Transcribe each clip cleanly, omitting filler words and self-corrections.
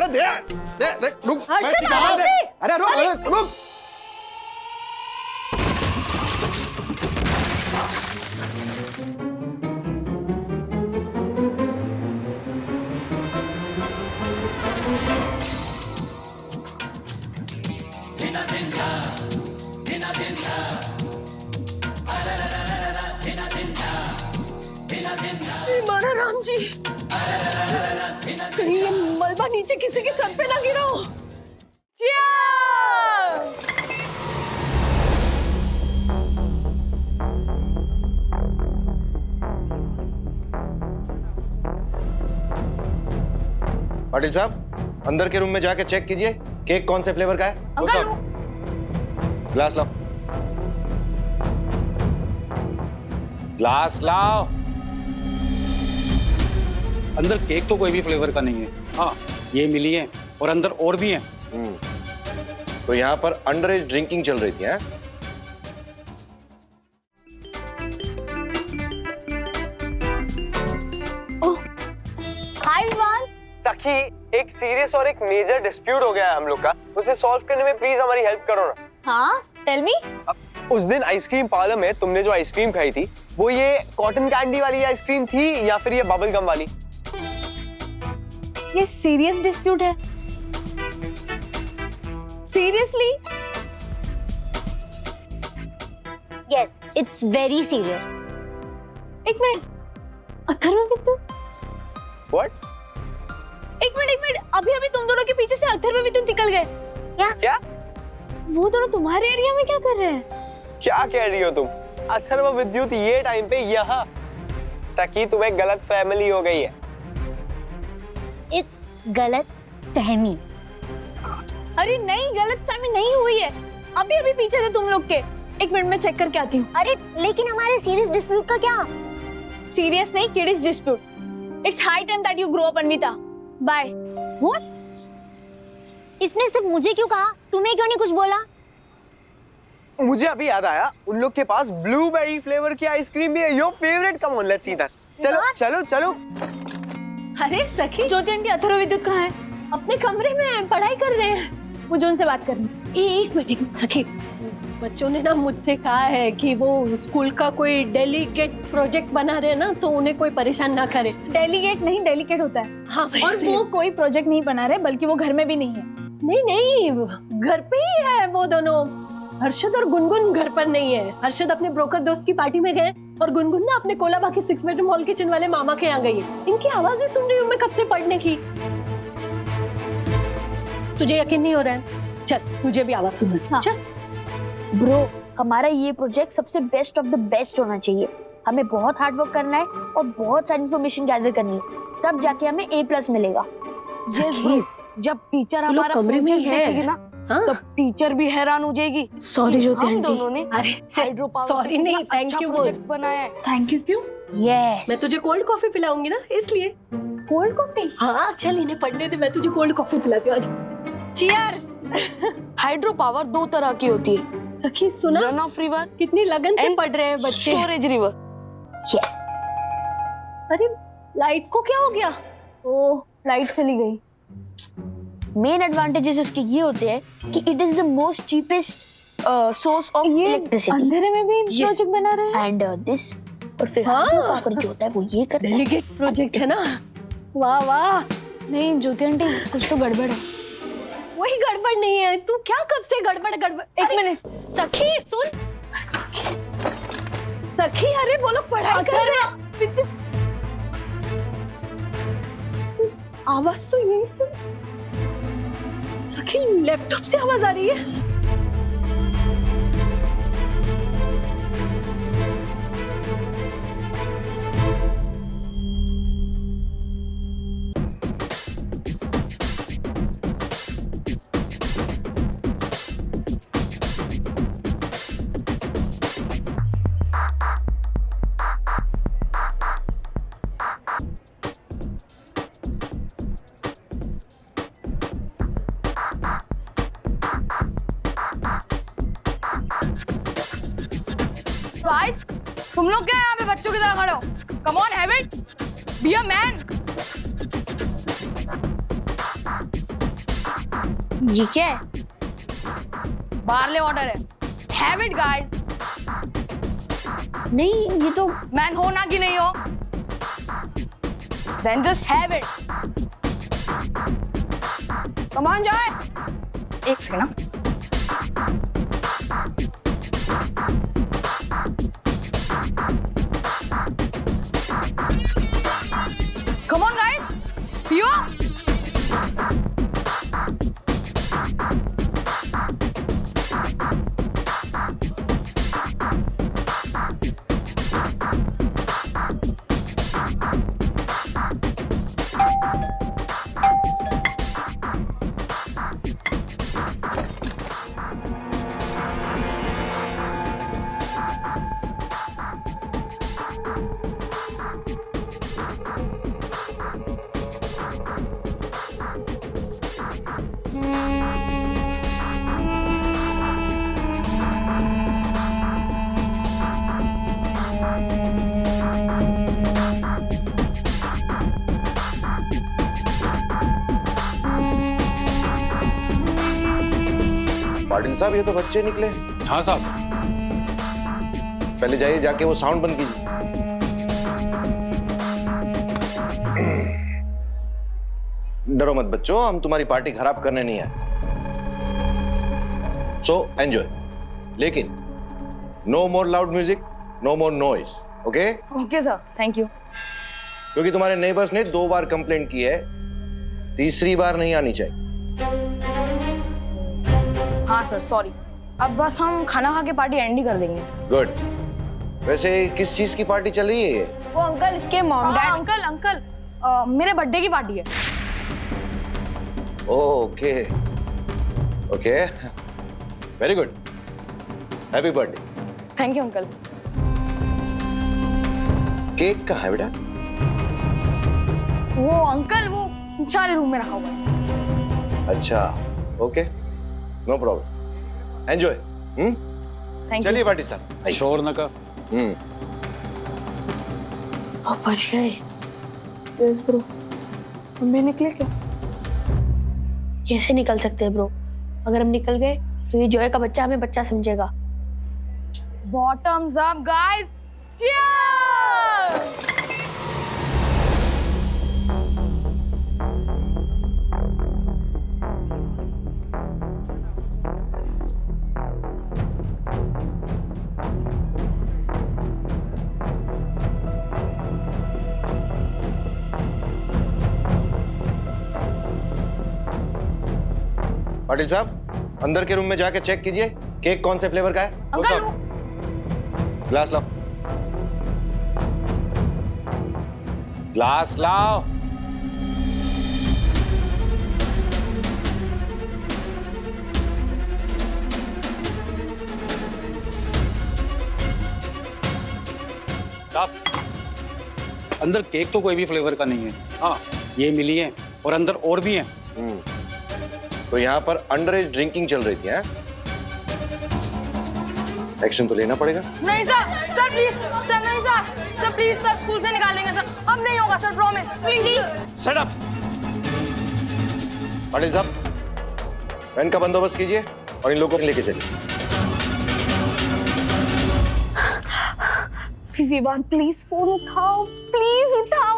अरे दे दे दे रुक। हर्षद आवाज़। अरे रुक। मारा राम जी, कहीं ये मलबा नीचे किसी के सर पे ना गिरा हो। पाटिल साहब, अंदर के रूम में जाके चेक कीजिए केक कौन से फ्लेवर का है। अंकल ग्लास लाओ। ग्लास लाओ। अंदर केक तो कोई भी फ्लेवर का नहीं है। हाँ, ये मिली है और अंदर और भी हैं। तो यहाँ पर अंडर एज ड्रिंकिंग चल रही थी। हैं? हाय विवान। सखी, एक सीरियस और एक मेजर डिस्प्यूट हो गया है हम लोग का। उसे सॉल्व करने में प्लीज हमारी हेल्प करो ना। हाँ, टेल मी। उस दिन आइसक्रीम पार्लर में तुमने जो आइसक्रीम खाई थी, वो ये कॉटन कैंडी वाली आइसक्रीम थी या फिर ये बबल गम वाली? ये सीरियस डिस्प्यूट है। Seriously? Yes, it's very serious. एक मिनट, अथर्व विद्युत। What? एक मिनट, अभी तुम दोनों के पीछे से अथर्व विद्युत निकल गए। क्या? वो दोनों तुम्हारे एरिया में क्या कर रहे हैं? क्या कह रही हो तुम? अथर्व विद्युत ये टाइम पे यहाँ? सखी, तुम्हें गलत फैमिली हो गई है। It's गलत फहमी। अरे नहीं, गलत फहमी नहीं हुई है। अभी पीछे थे तुम लोग के। एक मिनट में चेक करके आती हूँ। अरे लेकिन हमारे सीरियस डिस्प्यूट का क्या? सीरियस नहीं, kiddish dispute. It's high time that you grow up Anvita. Bye. What? इसने सिर्फ मुझे क्यों कहा? तुम्हें क्यों नहीं कुछ बोला? मुझे अभी याद आया, उन लोग के पास ब्लूबेरी फ्लेवर की आइसक्रीम भी है। Your favourite, come on, let's see that. चलो। अरे सखी, ज्योति आंटी, अथर्व विद्युत कहाँ है? अपने कमरे में पढ़ाई कर रहे हैं। मुझे उनसे बात करनी। एक मिनट सखी, बच्चों ने ना मुझसे कहा है कि वो स्कूल का कोई डेलीगेट प्रोजेक्ट बना रहे हैं ना, तो उन्हें कोई परेशान ना करे। डेलीगेट नहीं, डेलीकेट होता है। हाँ, और वो कोई प्रोजेक्ट नहीं बना रहे, बल्कि वो घर में भी नहीं है। नहीं, घर पे ही है वो दोनों। हर्षद और गुनगुन घर पर नहीं है। हर्षद अपने ब्रोकर दोस्त की पार्टी में गए और गुनगुन ना अपने कोलाबा के 6 बेडरूम हॉल किचन वाले मामा के यहाँ गई है। इनकी आवाजें सुन रही हूँ मैं कब से पढ़ने की। तुझे यकीन नहीं हो रहा है? चल, तुझे भी आवाज सुन। हाँ। चल ब्रो, हमारा ये प्रोजेक्ट सबसे बेस्ट ऑफ द बेस्ट होना चाहिए। हमें बहुत हार्ड वर्क करना है और बहुत सारी इन्फॉर्मेशन गैदर करनी है, तब जाके हमें A+ मिलेगा। जब टीचर लोग हमारा कमरे में प्रोजेक्ट है। देखेगी ना, हाँ। तब टीचर भी हैरान हो जाएगी। सॉरी ज्योति हम आंटी। दोनों ने अरे हाइड्रो पावर सॉरी से नहीं, इतना थैंक अच्छा यू बोल। प्रोजेक्ट बनाया है। Thank you. क्यों? यस। मैं तुझे कोल्ड कॉफी पिलाऊंगी ना, इसलिए। Cold coffee? हाँ, चल इन्हें पढ़ने दे, मैं तुझे कोल्ड कॉफी पिलाती हूँ आज। चीयर्स। हाइड्रो पावर 2 तरह की होती है, सखी सुना, रन ऑफ रिवर, कितनी लगन से पढ़ रहे हैं बच्चे। Storage river. यस। अरे लाइट को क्या हो गया? ओह, लाइट चली गई। मेन एडवांटेजेस उसके ये होते हैं कि it is the most cheapest source of ये इलेक्ट्रिसिटी अंधेरे में भी प्रोजेक्ट बना रहे हैं। एंड दिस, और फिर हाँ। हाइड्रो पावर जो होता है वो ये करता है। डेलीगेट प्रोजेक्ट है ना। वाह वाह, नहीं ज्योति आंटी, कुछ तो गड़बड़ है। वही गड़बड़ नहीं है। तू क्या कब से गड़बड़। एक मिनट। सखी सुन। सखी, अरे वो लोग पढ़ाई कर रहे हैं। आवाज तो यही सुन। सखी, लैपटॉप से आवाज आ रही है। गाइस, तुम लोग क्या यहाँ पे बच्चों की तरह खड़े हो? Come on, have it, be a man. ये क्या है? बाहरले ऑर्डर है। Have it guys. नहीं, ये तो मैन हो ना कि नहीं हो, then just have it. Come on Joy. एक सेकंड ना। कम ऑन गाइस, पियो। पाटिल साहब ये तो बच्चे निकले। हाँ साहब। पहले जाइए, जाके वो साउंड बंद कीजिए। डरो मत बच्चों, हम तुम्हारी पार्टी खराब करने नहीं आए। सो एंजॉय, लेकिन no more loud music, no more noise, okay? Okay sir, thank you. क्योंकि तुम्हारे नेबर्स ने 2 बार कंप्लेंट की है, तीसरी बार नहीं आनी चाहिए। हाँ सर, सॉरी। अब बस हम खाना खा के पार्टी एंड ही कर देंगे। गुड। वैसे किस चीज की पार्टी चल रही है ये? वो अंकल, इसके मॉम डैड। अंकल मेरे बर्थडे की पार्टी है। Okay okay, very good, happy birthday. Thank you uncle. Cake कहाँ है बेटा? वो अंकल वो पीछे वाले रूम में रखा हुआ है। अच्छा, okay, no problem, enjoy. Thank you. चलिए पार्टी साहब, आइए। शोर न कर। आप बच गए। Yes bro. मम्मी निकले क्या? कैसे निकल सकते हैं ब्रो? अगर हम निकल गए तो ये जॉय का बच्चा हमें बच्चा समझेगा। Bottoms up guys, cheers. Patil साहब, अंदर के रूम में जाके चेक कीजिए केक कौन से फ्लेवर का है। अंकल वो ग्लास लाओ, ग्लास लाओ। साहब, अंदर केक तो कोई भी फ्लेवर का नहीं है। हाँ, ये मिली है और अंदर और भी हैं। तो यहाँ पर अंडर एज ड्रिंकिंग चल रही थी, हैं? एक्शन तो लेना पड़ेगा। नहीं सर प्लीज सर, नहीं सर प्लीज सर, स्कूल से निकालेंगे सर। अब नहीं होगा sir, promise please. Shut up. Patil साहब, वैन का बंदोबस्त कीजिए और इन लोगों को लेके चलिए। विवान प्लीज फोन उठाओ, प्लीज उठाओ।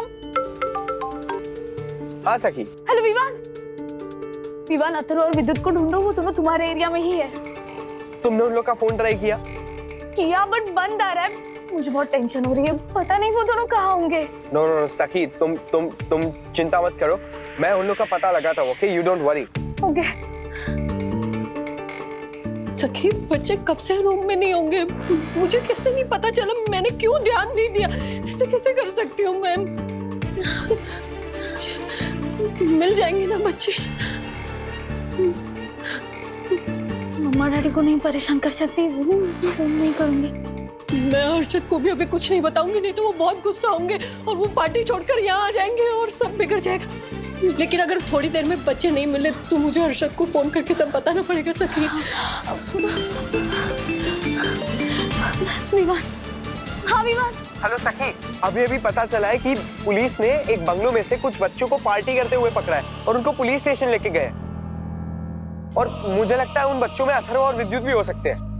हाँ सखी। हेलो विवान। विवान, अथर्व और विद्युत को ढूंढो, वो दोनों तुम्हारे एरिया में ही है। तुमने उन लोग का फोन ट्राई किया? बट बंद आ रहा है। मुझे बहुत टेंशन हो रही है, पता नहीं वो दोनों कहाँ होंगे। नो नो सखी, तुम चिंता मत करो, मैं उन लोग का पता लगाता हूँ। Okay, you don't worry. Okay. सखी, बच्चे कब से रूम में नहीं होंगे? मुझे कैसे नहीं पता चला? मैंने क्यों ध्यान नहीं दिया? ऐसे कैसे कर सकती हूँ मैं? मिल जाएंगे ना बच्चे? मम्मा डैडी को नहीं परेशान कर सकती, फोन नहीं करूंगी। मैं हर्षद को भी अभी कुछ नहीं बताऊंगी, नहीं तो वो बहुत गुस्सा होंगे और वो पार्टी छोड़कर यहाँ आ जाएंगे और सब बिगड़ जाएगा। लेकिन अगर थोड़ी देर में बच्चे नहीं मिले तो मुझे हर्षद को फोन करके सब बताना पड़ेगा। सखी, विवान। हाँ विवान। हेलो सखी, अभी पता चला है कि पुलिस ने एक बंगलों में से कुछ बच्चों को पार्टी करते हुए पकड़ा है और उनको पुलिस स्टेशन लेके गए। और मुझे लगता है उन बच्चों में अथर्व और विद्युत भी हो सकते हैं।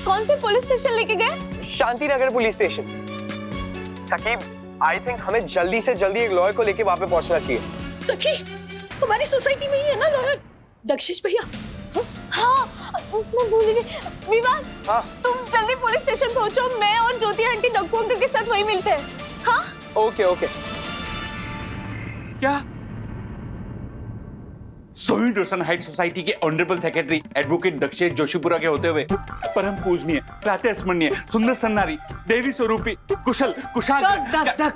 कौन से पुलिस स्टेशन लेके गए? Shanti Nagar police station. Sakib, I think हमें जल्दी से जल्दी एक लॉयर को लेके वहां पे पहुंचना चाहिए। सखी, हमारी सोसाइटी में ही है ना लॉयर, दक्षेश भैया। हाँ, मैं भूल गई। विवाह, हाँ तुम जल्दी पुलिस स्टेशन पहुंचो, मैं और ज्योति आंटी दक्कू अंकल के साथ वहीं मिलते हैं। हाँ? Okay okay. क्या सोवियत रोशन हाइट सोसाइटी के honourable secretary advocate Dakshesh Joshipura के होते हुए परम पूजनीय, प्रातः स्मरणीय, सुंदर सन्नारी, देवी स्वरूपी, कुशल कुशाग्र।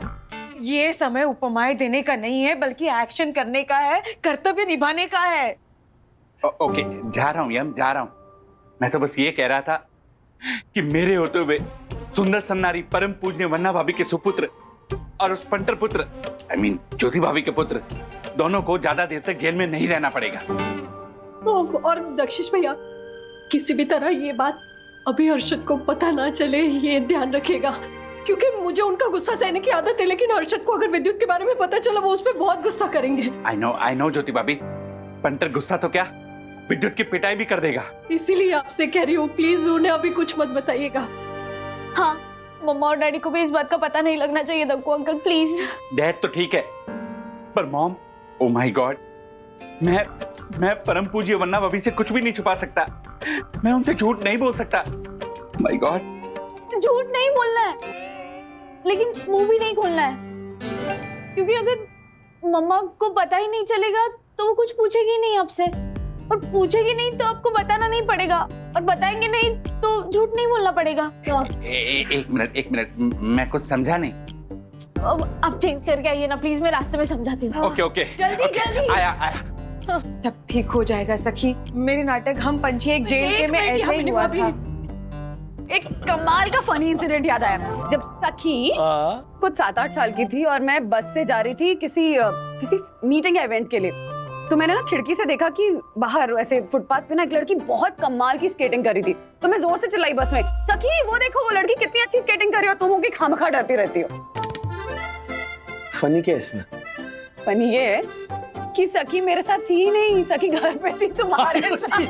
ये समय उपमाएं देने का नहीं है, बल्कि एक्शन करने का है, कर्तव्य निभाने का है। ओके, जा रहा हूं यम, जा रहा हूं। मैं तो बस ये कह रहा था कि मेरे होते हुए सुंदर सन्नारी, परम पूजनीय वन्ना भाभी के सुपुत्र और उस पंटर पुत्र, I mean, ज्योति भाभी के पुत्र, दोनों को ज्यादा देर तक जेल में नहीं रहना पड़ेगा। और दक्षेश भैया, किसी भी तरह ये बात अभी हर्षद को पता ना चले, ये ध्यान रखेगा, क्योंकि मुझे उनका गुस्सा सहने की आदत है, लेकिन हर्षद को अगर विद्युत के बारे में पता चला वो उस पर बहुत गुस्सा करेंगे। आई नो ज्योति भाभी, पंटर गुस्सा तो क्या, विद्युत की पिटाई भी कर देगा। इसीलिए आपसे कह रही हूँ, प्लीज उन्हें अभी कुछ मत बताइएगा। हाँ, मम्मा और डैडी को भी इस बात का पता नहीं लगना चाहिए दक्कू अंकल, प्लीज। डैड तो ठीक है, पर मॉम, ओ माय गॉड, मैं परम पूज्य वन्ना भाभी से कुछ भी नहीं छुपा सकता। मैं उनसे झूठ नहीं बोल सकता। माय गॉड, झूठ नहीं बोलना है, लेकिन मुंह भी नहीं खोलना है, क्योंकि अगर मम्मा को पता ही नहीं चलेगा तो वो कुछ पूछेगी नहीं आपसे, और पूछेगी नहीं तो आपको बताना नहीं पड़ेगा, और बताएंगे नहीं तो झूठ नहीं बोलना पड़ेगा। एक मिनट, मैं कुछ समझा नहीं। आप चेंज करके आइए ना प्लीज, मैं रास्ते में समझाती हूँ। ओके, जल्दी। आया। सब ठीक हो जाएगा सखी। मेरे नाटक हम पंछी एक जेल के में ऐसे ही हुआ था। एक कमाल का फनी इंसिडेंट याद आया। जब सखी कुछ 7-8 साल की थी और मैं बस से जा रही थी किसी मीटिंग या इवेंट के लिए, तो मैंने ना खिड़की से देखा कि बाहर ऐसे फुटपाथ पे ना एक लड़की बहुत कमाल की स्केटिंग कर रही थी। तो मैं जोर से चिल्लाई बस में, सखी वो देखो वो लड़की कितनी अच्छी स्केटिंग कर रही है, और तुम होगी खामखा डरती रहती हो। फनी क्या है इसमें? फनी ये है कि सखी मेरे साथ थी नहीं, सखी घर पे थी तुम्हारे साथ।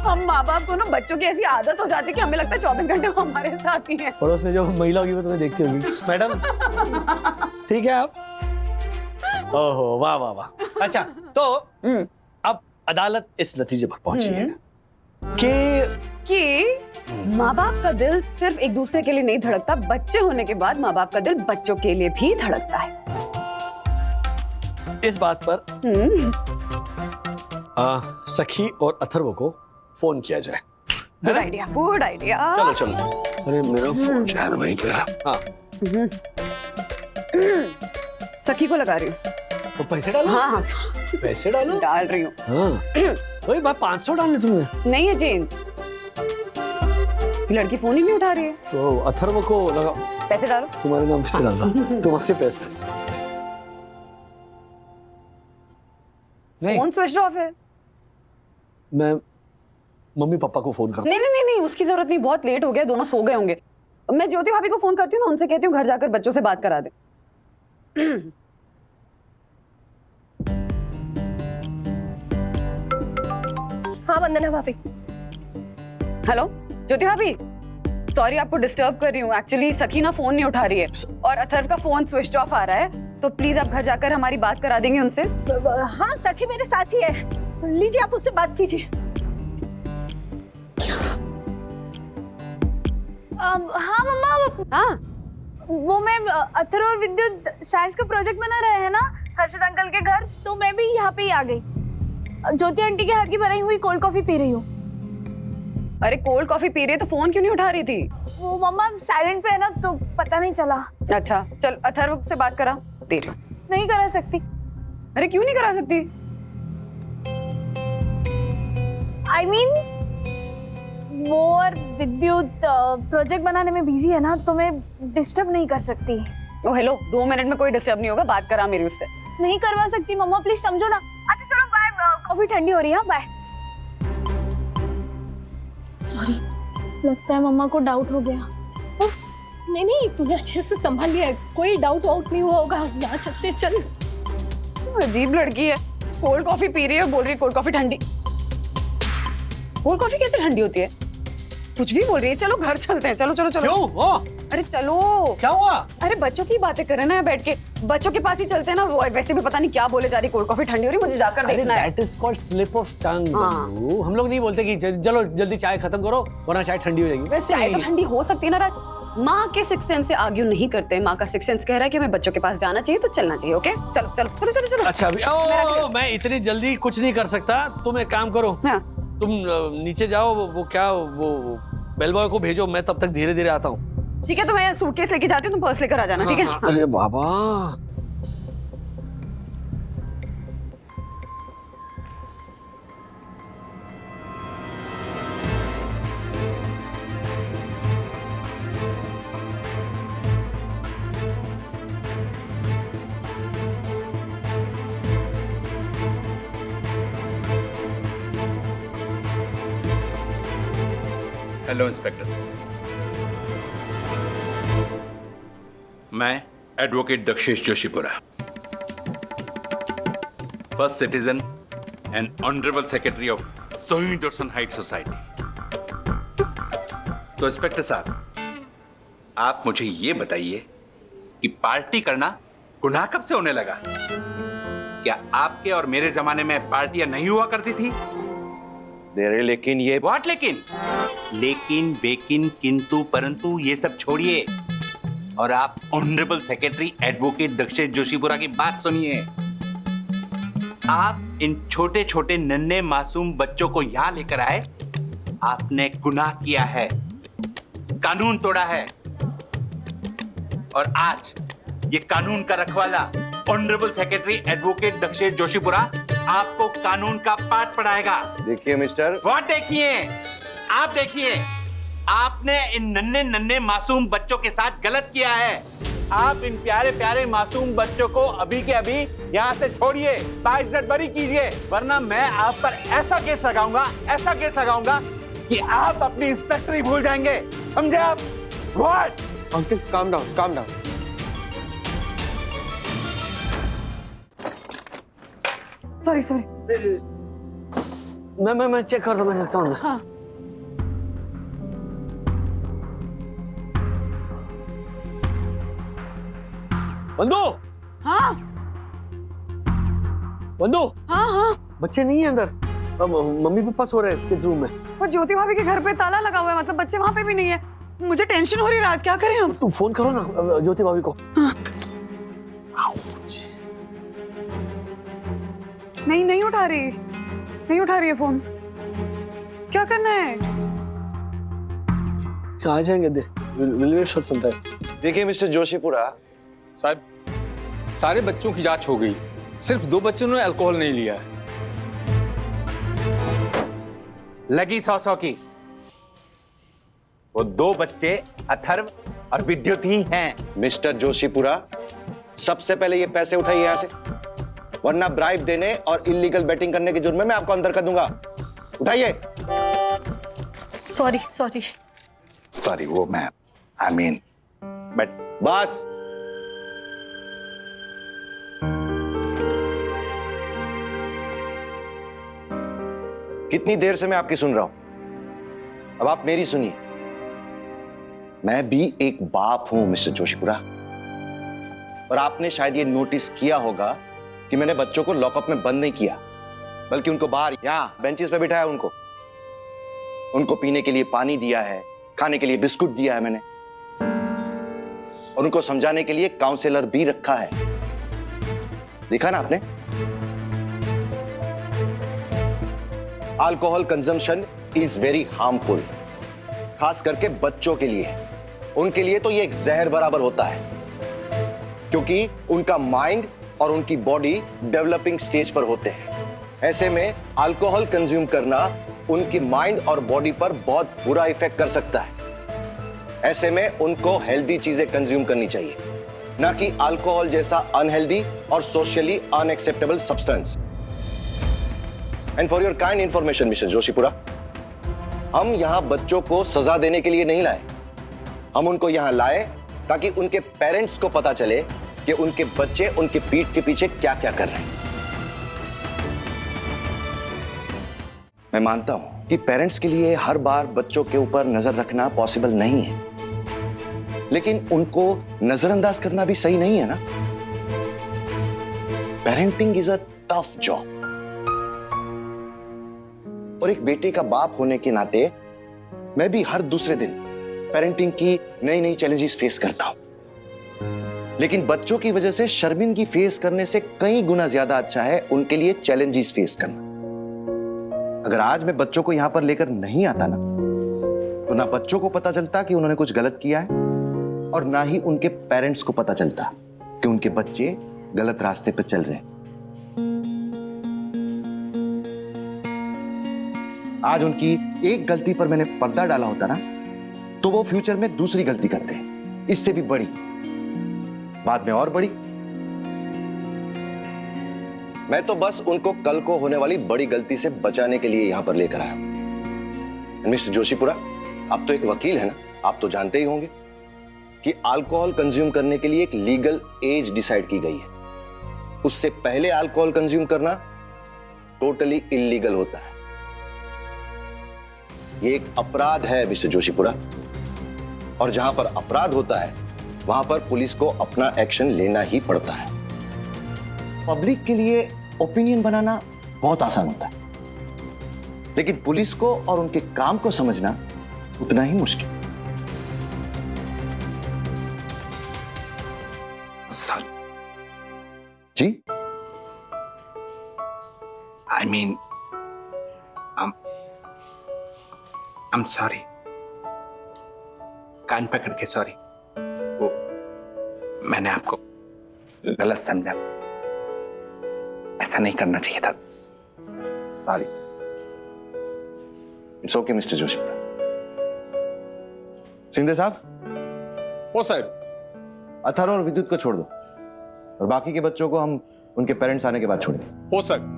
हम माँ बाप को ना बच्चों की ऐसी आदत हो जाती है कि हमें लगता है 24 घंटे वो हमारे साथ ही है। पड़ोस में जो महिला होगी वो तुम्हें देखती होगी। मैडम ठीक है आप? ओहो, वाह वाह वाह। अच्छा, तो अब अदालत इस नतीजे पर पहुंची है कि माँ बाप का दिल सिर्फ एक दूसरे के लिए नहीं धड़कता, बच्चे होने के बाद माँ बाप का दिल बच्चों के लिए भी धड़कता है। इस बात पर सखी और अथर्व को फोन किया जाए। Good idea, good idea. चलो। अरे मेरा फोन शायद वहीं पे है। हाँ, सखी को लगा रही हूँ। तो पैसे डालो। हाँ, पैसे डालो। डाल रही हूँ। हाँ, वही बात, 500 डालने तुमने। नहीं है चेंज, लड़की फोन ही नहीं उठा रही है। तो अथर्व को लगा, पैसे डालो। तुम्हारे नाम से डाल दो। तुम्हारे पैसे नहीं। फोन स्विच ऑफ है। मैं मम्मी पापा को फोन करता हूँ। नहीं, उसकी जरूरत नहीं, बहुत लेट हो गया, दोनों सो गए होंगे। मैं ज्योति भाभी को फोन करती हूँ ना, उनसे कहती हूँ घर जाकर बच्चों से बात करा दे। हाँ वंदना भाभी। हेलो ज्योति भाभी, सॉरी आपको डिस्टर्ब कर रही हूँ। एक्चुअली सखी ना फोन नहीं उठा रही है और अथर्व का फोन स्विच ऑफ आ रहा है, तो प्लीज आप घर जाकर हमारी बात करा देंगे उनसे। हाँ, सखी मेरे साथ ही है, लीजिए आप उससे बात कीजिए। हाँ मम्मा, हाँ वो मैं अथर्व और विद्युत साइंस का प्रोजेक्ट बना रहे हैं ना हर्षद अंकल के घर, तो मैं भी यहाँ पे ही आ गई। ज्योति आंटी के हाथ की बनाई हुई कोल्ड कॉफी पी रही हूँ। अरे कोल्ड कॉफी पी रही है तो फोन क्यों नहीं उठा रही थी? वो मम्मा साइलेंट पे है ना, तो पता नहीं चला। अच्छा चल, अथर्व से बात करा दे रही हूँ। नहीं करा सकती। अरे क्यों नहीं करा सकती? I mean, वो और विद्युत प्रोजेक्ट बनाने में बिजी है ना, तो मैं डिस्टर्ब नहीं कर सकती। ओ हेलो, 2 मिनट में कोई डिस्टर्ब नहीं होगा, बात करा मेरी उससे। नहीं करवा सकती मम्मा, प्लीज समझो ना। अच्छा चलो बाय, कॉफी ठंडी हो रही है। बाय। सॉरी, लगता है मम्मा को डाउट हो गया। नहीं नहीं, तूने अच्छे से संभाल लिया है, कोई डाउट आउट नहीं हुआ होगा। यहाँ चलते, चल। अजीब लड़की है, कोल्ड कॉफी पी रही है, बोल रही है कोल्ड कॉफी ठंडी। कोल्ड कॉफी कैसे ठंडी होती है? कुछ भी बोल रही है। चलो घर चलते हैं, चलो चलो चलो। क्यों? ओ, अरे चलो। क्या हुआ? अरे बच्चों की बातें कर रहे ना बैठ के, बच्चों के पास ही चलते हैं ना। वो वैसे भी पता नहीं क्या बोले जा रही, कोल्ड कॉफी ठंडी हो रही, मुझे जाकर देखना है। That is called slip of tongue. हाँ। हम लोग नहीं बोलते कि चलो जल्दी चाय खत्म करो वरना चाय ठंडी हो जाएगी। वैसे चाय तो ठंडी हो सकती है ना राज। माँ के सिक्स सेंस से आर्ग्यू नहीं करते। माँ का सिक्स सेंस कह रहा है कि हमें बच्चों के पास जाना चाहिए तो चलना चाहिए। ओके चलो चलो चलो चलो चलो। अच्छा ओ, मैं इतनी जल्दी कुछ नहीं कर सकता। तुम एक काम करो, हाँ। तुम नीचे जाओ, वो क्या वो बेल बॉय को भेजो, मैं तब तक धीरे धीरे आता हूँ। ठीक है, तो मैं सूटकेस लेके जाती हूँ, तुम पर्स लेकर आ जाना। ठीक है? हाँ, अरे बाबा, हेलो इंस्पेक्टर, मैं advocate Dakshesh Joshipura, first citizen and honourable secretary of Sowing Dorson Height Society. तो इंस्पेक्टर साहब, आप मुझे ये बताइए कि पार्टी करना गुनाह कब से होने लगा? क्या आपके और मेरे जमाने में पार्टियां नहीं हुआ करती थी? लेकिन ये व्हाट लेकिन बेकिन किंतु परंतु ये सब छोड़िए और आप honourable secretary advocate Dakshesh Joshipura की बात सुनिए। आप इन छोटे छोटे नन्हे मासूम बच्चों को यहां लेकर आए, आपने गुनाह किया है, कानून तोड़ा है, और आज ये कानून का रखवाला honourable secretary advocate Dakshesh Joshipura आपको कानून का पाठ पढ़ाएगा। देखिए मिस्टर, व्हाट देखिए? आप देखिए, आपने इन नन्हे नन्हे मासूम बच्चों के साथ गलत किया है। आप इन प्यारे प्यारे मासूम बच्चों को अभी के अभी यहाँ से छोड़िए, बाइज्जत बरी कीजिए, वरना मैं आप पर ऐसा केस लगाऊंगा कि आप अपनी इंस्पेक्टरी भूल जाएंगे। समझे आप? What? Uncle calm down, calm down. Sorry. मैं चेक कर सकता हूँ। हाँ। बंदू, हाँ बंदू, हाँ। बच्चे नहीं है अंदर, मम्मी पापा सो रहे हैं किड्स रूम में। वो ज्योति भाभी के घर पे ताला लगा हुआ है, मतलब बच्चे वहाँ पे भी नहीं है। मुझे टेंशन हो रही है राज, क्या करें हम? तुम फोन करो ना ज्योति भाभी को। हाँ। नहीं उठा रही है फोन। क्या करना है? आ जाएंगे, will wait for some time. देखिए मिस्टर जोशीपुरा साहब, सारे बच्चों की जांच हो गई, सिर्फ 2 बच्चों ने अल्कोहल नहीं लिया है। लगी 100 की। वो 2 बच्चे अथर्व और विद्युत ही हैं। मिस्टर जोशीपुरा, सबसे पहले ये पैसे उठाइए यहाँ से, वरना ब्राइब देने और इलीगल बेटिंग करने के जुर्म में मैं आपको अंदर कर दूंगा। उठाइए। सॉरी वो मैं आई मीन बट बस। कितनी देर से मैं आपकी सुन रहा हूं, अब आप मेरी सुनिए। मैं भी एक बाप हूं मिस्टर जोशीपुरा, और आपने शायद ये नोटिस किया होगा कि मैंने बच्चों को लॉकअप में बंद नहीं किया, बल्कि उनको बाहर यहां बेंचेस पे बिठाया। उनको पीने के लिए पानी दिया है, खाने के लिए बिस्कुट दिया है मैंने, और उनको समझाने के लिए काउंसलर भी रखा है। देखा ना आपने? Alcohol consumption is very harmful, खास करके बच्चों के लिए। उनके लिए तो ये एक जहर बराबर होता है, क्योंकि उनका माइंड और उनकी बॉडी डेवलपिंग स्टेज पर होते हैं। ऐसे में अल्कोहल कंज्यूम करना उनकी माइंड और बॉडी पर बहुत बुरा इफेक्ट कर सकता है। ऐसे में उनको हेल्दी चीजें कंज्यूम करनी चाहिए, ना कि अल्कोहल जैसा अनहेल्दी और socially unacceptable substance. And for your kind information mister Joshipura, हम यहां बच्चों को सजा देने के लिए नहीं लाए, हम उनको यहां लाए ताकि उनके पेरेंट्स को पता चले कि उनके बच्चे उनके पीठ के पीछे क्या क्या कर रहे हैं। मैं मानता हूं कि पेरेंट्स के लिए हर बार बच्चों के ऊपर नजर रखना पॉसिबल नहीं है, लेकिन उनको नजरअंदाज करना भी सही नहीं है ना। Parenting is a tough job, और एक बेटे का बाप होने के नाते मैं भी हर दूसरे दिन पेरेंटिंग की नई नई चैलेंजेस फेस करता हूं, लेकिन बच्चों की वजह से शर्मिंदगी फेस करने से कई गुना ज्यादा अच्छा है उनके लिए चैलेंजेस फेस करना। अगर आज मैं बच्चों को यहां पर लेकर नहीं आता ना, तो ना बच्चों को पता चलता कि उन्होंने कुछ गलत किया है, और ना ही उनके पेरेंट्स को पता चलता कि उनके बच्चे गलत रास्ते पर चल रहे हैं। आज उनकी एक गलती पर मैंने पर्दा डाला होता ना, तो वो फ्यूचर में दूसरी गलती करते हैं, इससे भी बड़ी, बाद में और बड़ी। मैं तो बस उनको कल को होने वाली बड़ी गलती से बचाने के लिए यहां पर लेकर आया। मिस्टर जोशीपुरा, आप तो एक वकील है ना, आप तो जानते ही होंगे कि अल्कोहल कंज्यूम करने के लिए एक लीगल एज डिसाइड की गई है। उससे पहले अल्कोहल कंज्यूम करना टोटली इलीगल होता है। ये एक अपराध है मिस्टर जोशीपुरा, और जहां पर अपराध होता है वहां पर पुलिस को अपना एक्शन लेना ही पड़ता है। पब्लिक के लिए ओपिनियन बनाना बहुत आसान होता है, लेकिन पुलिस को और उनके काम को समझना उतना ही मुश्किल। जी, आई मीन I'm sorry. कान पकड़ के सॉरी। वो मैंने आपको गलत समझा, ऐसा नहीं करना चाहिए था। Sorry. It's okay mister Joshipura. Shinde साहब, वो साहब, अथर्व और विद्युत को छोड़ दो, और बाकी के बच्चों को हम उनके पेरेंट्स आने के बाद छोड़ देंगे। हो सर।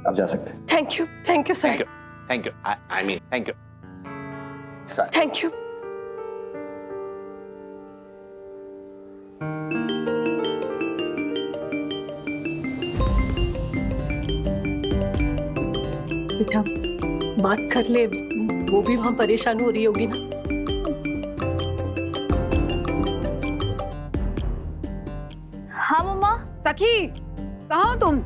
आप जा सकते हैं। Thank you sir. Thank you. I mean thank you. Thank you. बेटा बात कर ले, वो भी वहां परेशान हो रही होगी ना। हाँ मम्मा। सखी, कहाँ हो तुम?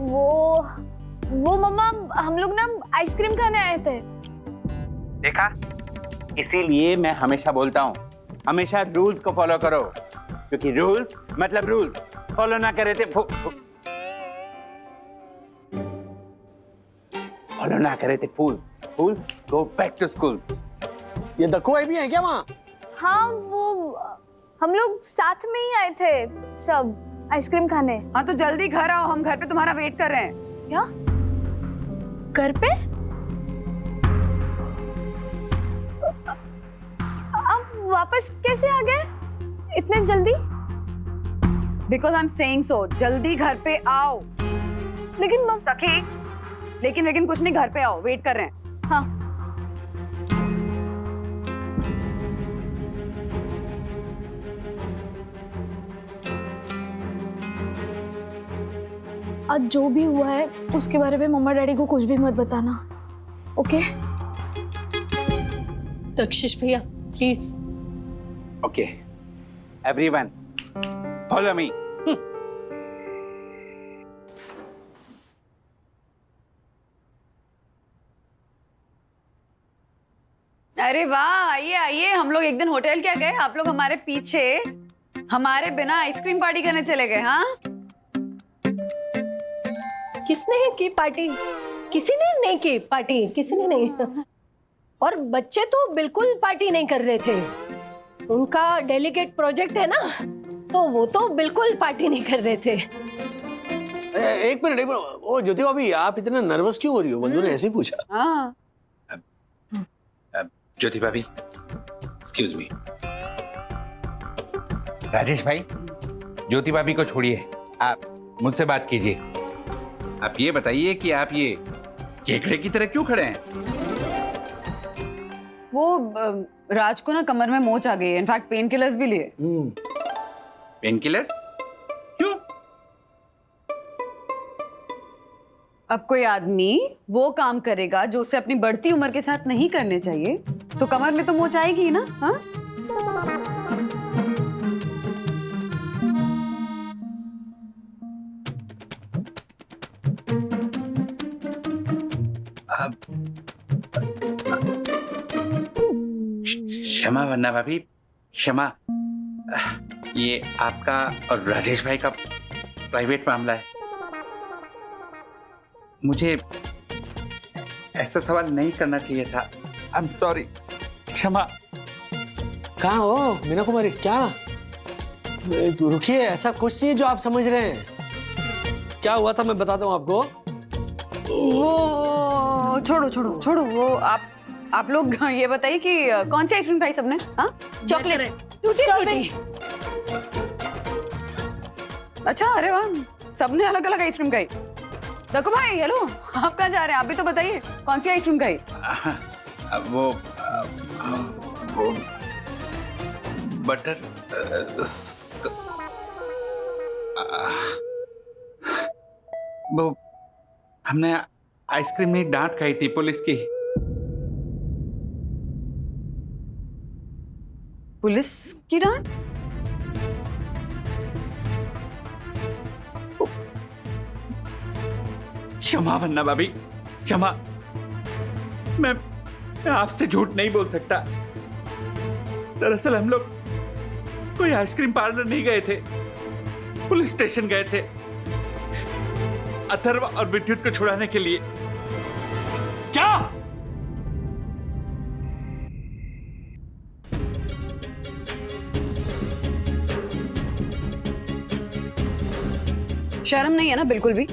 वो मम्मा, हम लोग ना आइसक्रीम खाने आए थे। देखा, इसीलिए मैं हमेशा बोलता हूँ, हमेशा रूल्स को फॉलो करो, क्योंकि रूल्स मतलब रूल्स, फॉलो ना करे थे फॉलो ना करे थे फूल्स गो बैक टू स्कूल। ये दक्कू भाई भी है क्या वहाँ? हाँ, वो हम लोग साथ में ही आए थे सब आइसक्रीम खाने। हाँ तो जल्दी घर आओ, हम घर पे तुम्हारा वेट कर रहे हैं। क्या? घर पे? आप वापस कैसे आ गए इतने जल्दी? Because I am saying so, जल्दी घर पे आओ। लेकिन सखी, लेकिन कुछ नहीं, घर पे आओ, वेट कर रहे हैं। हाँ। आज जो भी हुआ है उसके बारे में मम्मा डैडी को कुछ भी मत बताना, ओके? दक्षिश भैया please. Okay everyone follow me. अरे वाह, आइए आइए, हम लोग एक दिन होटल क्या गए, आप लोग हमारे पीछे हमारे बिना आइसक्रीम पार्टी करने चले गए। हाँ, किसने की पार्टी? किसी ने नहीं की पार्टी, किसी ने नहीं। और बच्चे तो बिल्कुल पार्टी नहीं कर रहे थे, उनका डेलीगेट प्रोजेक्ट है ना, तो वो तो बिल्कुल पार्टी नहीं कर रहे थे। एक मिनट, ओ ज्योति भाभी, आप इतना नर्वस क्यों हो रही हो? बंधु ने ऐसे ही पूछा। हाँ। ज्योति भाभी, एक्सक्यूज मी। राजेश भाई, ज्योति भाभी को छोड़िए, आप मुझसे बात कीजिए। आप ये बताइए कि आप ये केकड़े की तरह क्यों खड़े हैं? राज को ना कमर में मोच आ गई है, इनफैक्ट पेन किलर्स भी लिए। Pain killers? क्यों? अब कोई आदमी वो काम करेगा जो उसे अपनी बढ़ती उम्र के साथ नहीं करने चाहिए, तो कमर में तो मोच आएगी ही ना। हाँ, क्षमा वन्ना भाभी, क्षमा। ये आपका और राजेश भाई का प्राइवेट मामला है। मुझे ऐसा सवाल नहीं करना चाहिए था। आई एम सॉरी, क्षमा। कहाँ हो मीना कुमारी? क्या रुकिए, ऐसा कुछ नहीं है जो आप समझ रहे हैं। क्या हुआ था मैं बताता हूँ आपको। वो छोड़ो छोड़ो छोड़ो, वो आप लोग ये बताइए कि कौन सी आइसक्रीम खाई सबने? हाँ, चॉकलेट। टूटी। अच्छा, अरे वाह, सबने अलग अलग आइसक्रीम खाई। देखो भाई, हेलो, आप कहाँ जा रहे हैं? आप भी तो बताइए कौन सी आइसक्रीम खाई? वो बटर वो हमने आइसक्रीम में डांट खाई थी पुलिस की। पुलिस की डांट? क्षमा वन्ना भाभी, क्षमा। मैं आपसे झूठ नहीं बोल सकता। दरअसल हम लोग कोई आइसक्रीम पार्लर नहीं गए थे, पुलिस स्टेशन गए थे अथर्व और विद्युत को छुड़ाने के लिए। क्या? शर्म नहीं है ना बिल्कुल भी?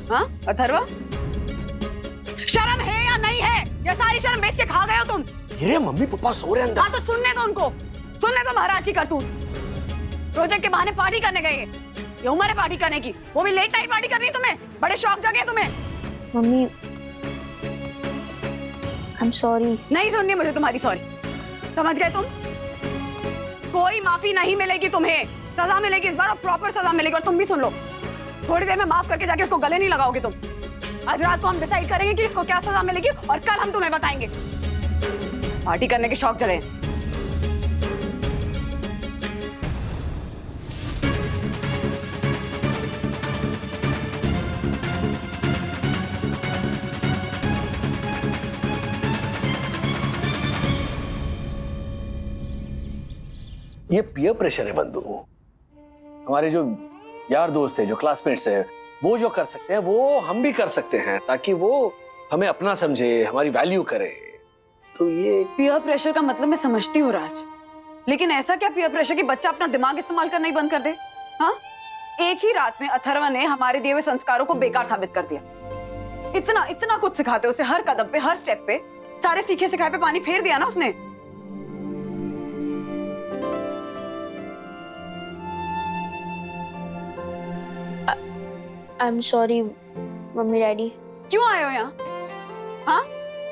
हाँ अथर्वा, शर्म है या नहीं है? ये सारी शर्म बेच के खा गए हो तुम। अरे मम्मी पापा सो रहे हैं अंदर। हाँ तो सुनने दो उनको, सुनने दो महाराज की करतूत। प्रोजेक्ट के बहाने पार्टी करने गए, ये उम्र है पार्टी करने की, वो भी लेट नाइट पार्टी करनी तुम्हें? बड़े शौक जगे तुम्हें। Mummy, I am sorry. नहीं सुननी मुझे तुम्हारी सॉरी, समझ गए तुम? कोई माफी नहीं मिलेगी तुम्हें, सजा मिलेगी इस बार, और प्रॉपर सजा मिलेगी। और तुम भी सुन लो, थोड़ी देर में माफ करके जाके उसको गले नहीं लगाओगे तुम। आज रात को हम डिसाइड करेंगे कि इसको क्या सजा मिलेगी, और कल हम तुम्हें बताएंगे। पार्टी करने के शौक चले। ये पीयर प्रेशर है बंधु। हमारे जो यार दोस्त है, जो क्लासमेट्स है, वो जो कर सकते हैं वो हम भी कर सकते हैं, ताकि वो हमें अपना समझे, हमारी वैल्यू करे। तो ये पीयर प्रेशर का मतलब मैं समझती हूँ राज, लेकिन ऐसा क्या पीयर प्रेशर कि बच्चा अपना दिमाग इस्तेमाल करना ही बंद कर दे? हाँ, एक ही रात में अथर्व ने हमारे दिए हुए संस्कारों को बेकार साबित कर दिया। इतना इतना कुछ सिखाते उसे, हर कदम पे, हर स्टेप पे, सारे सीखे सिखाए पे पानी फेर दिया ना उसने। I am sorry mummy daddy. क्यों आए हो यहाँ? हाँ,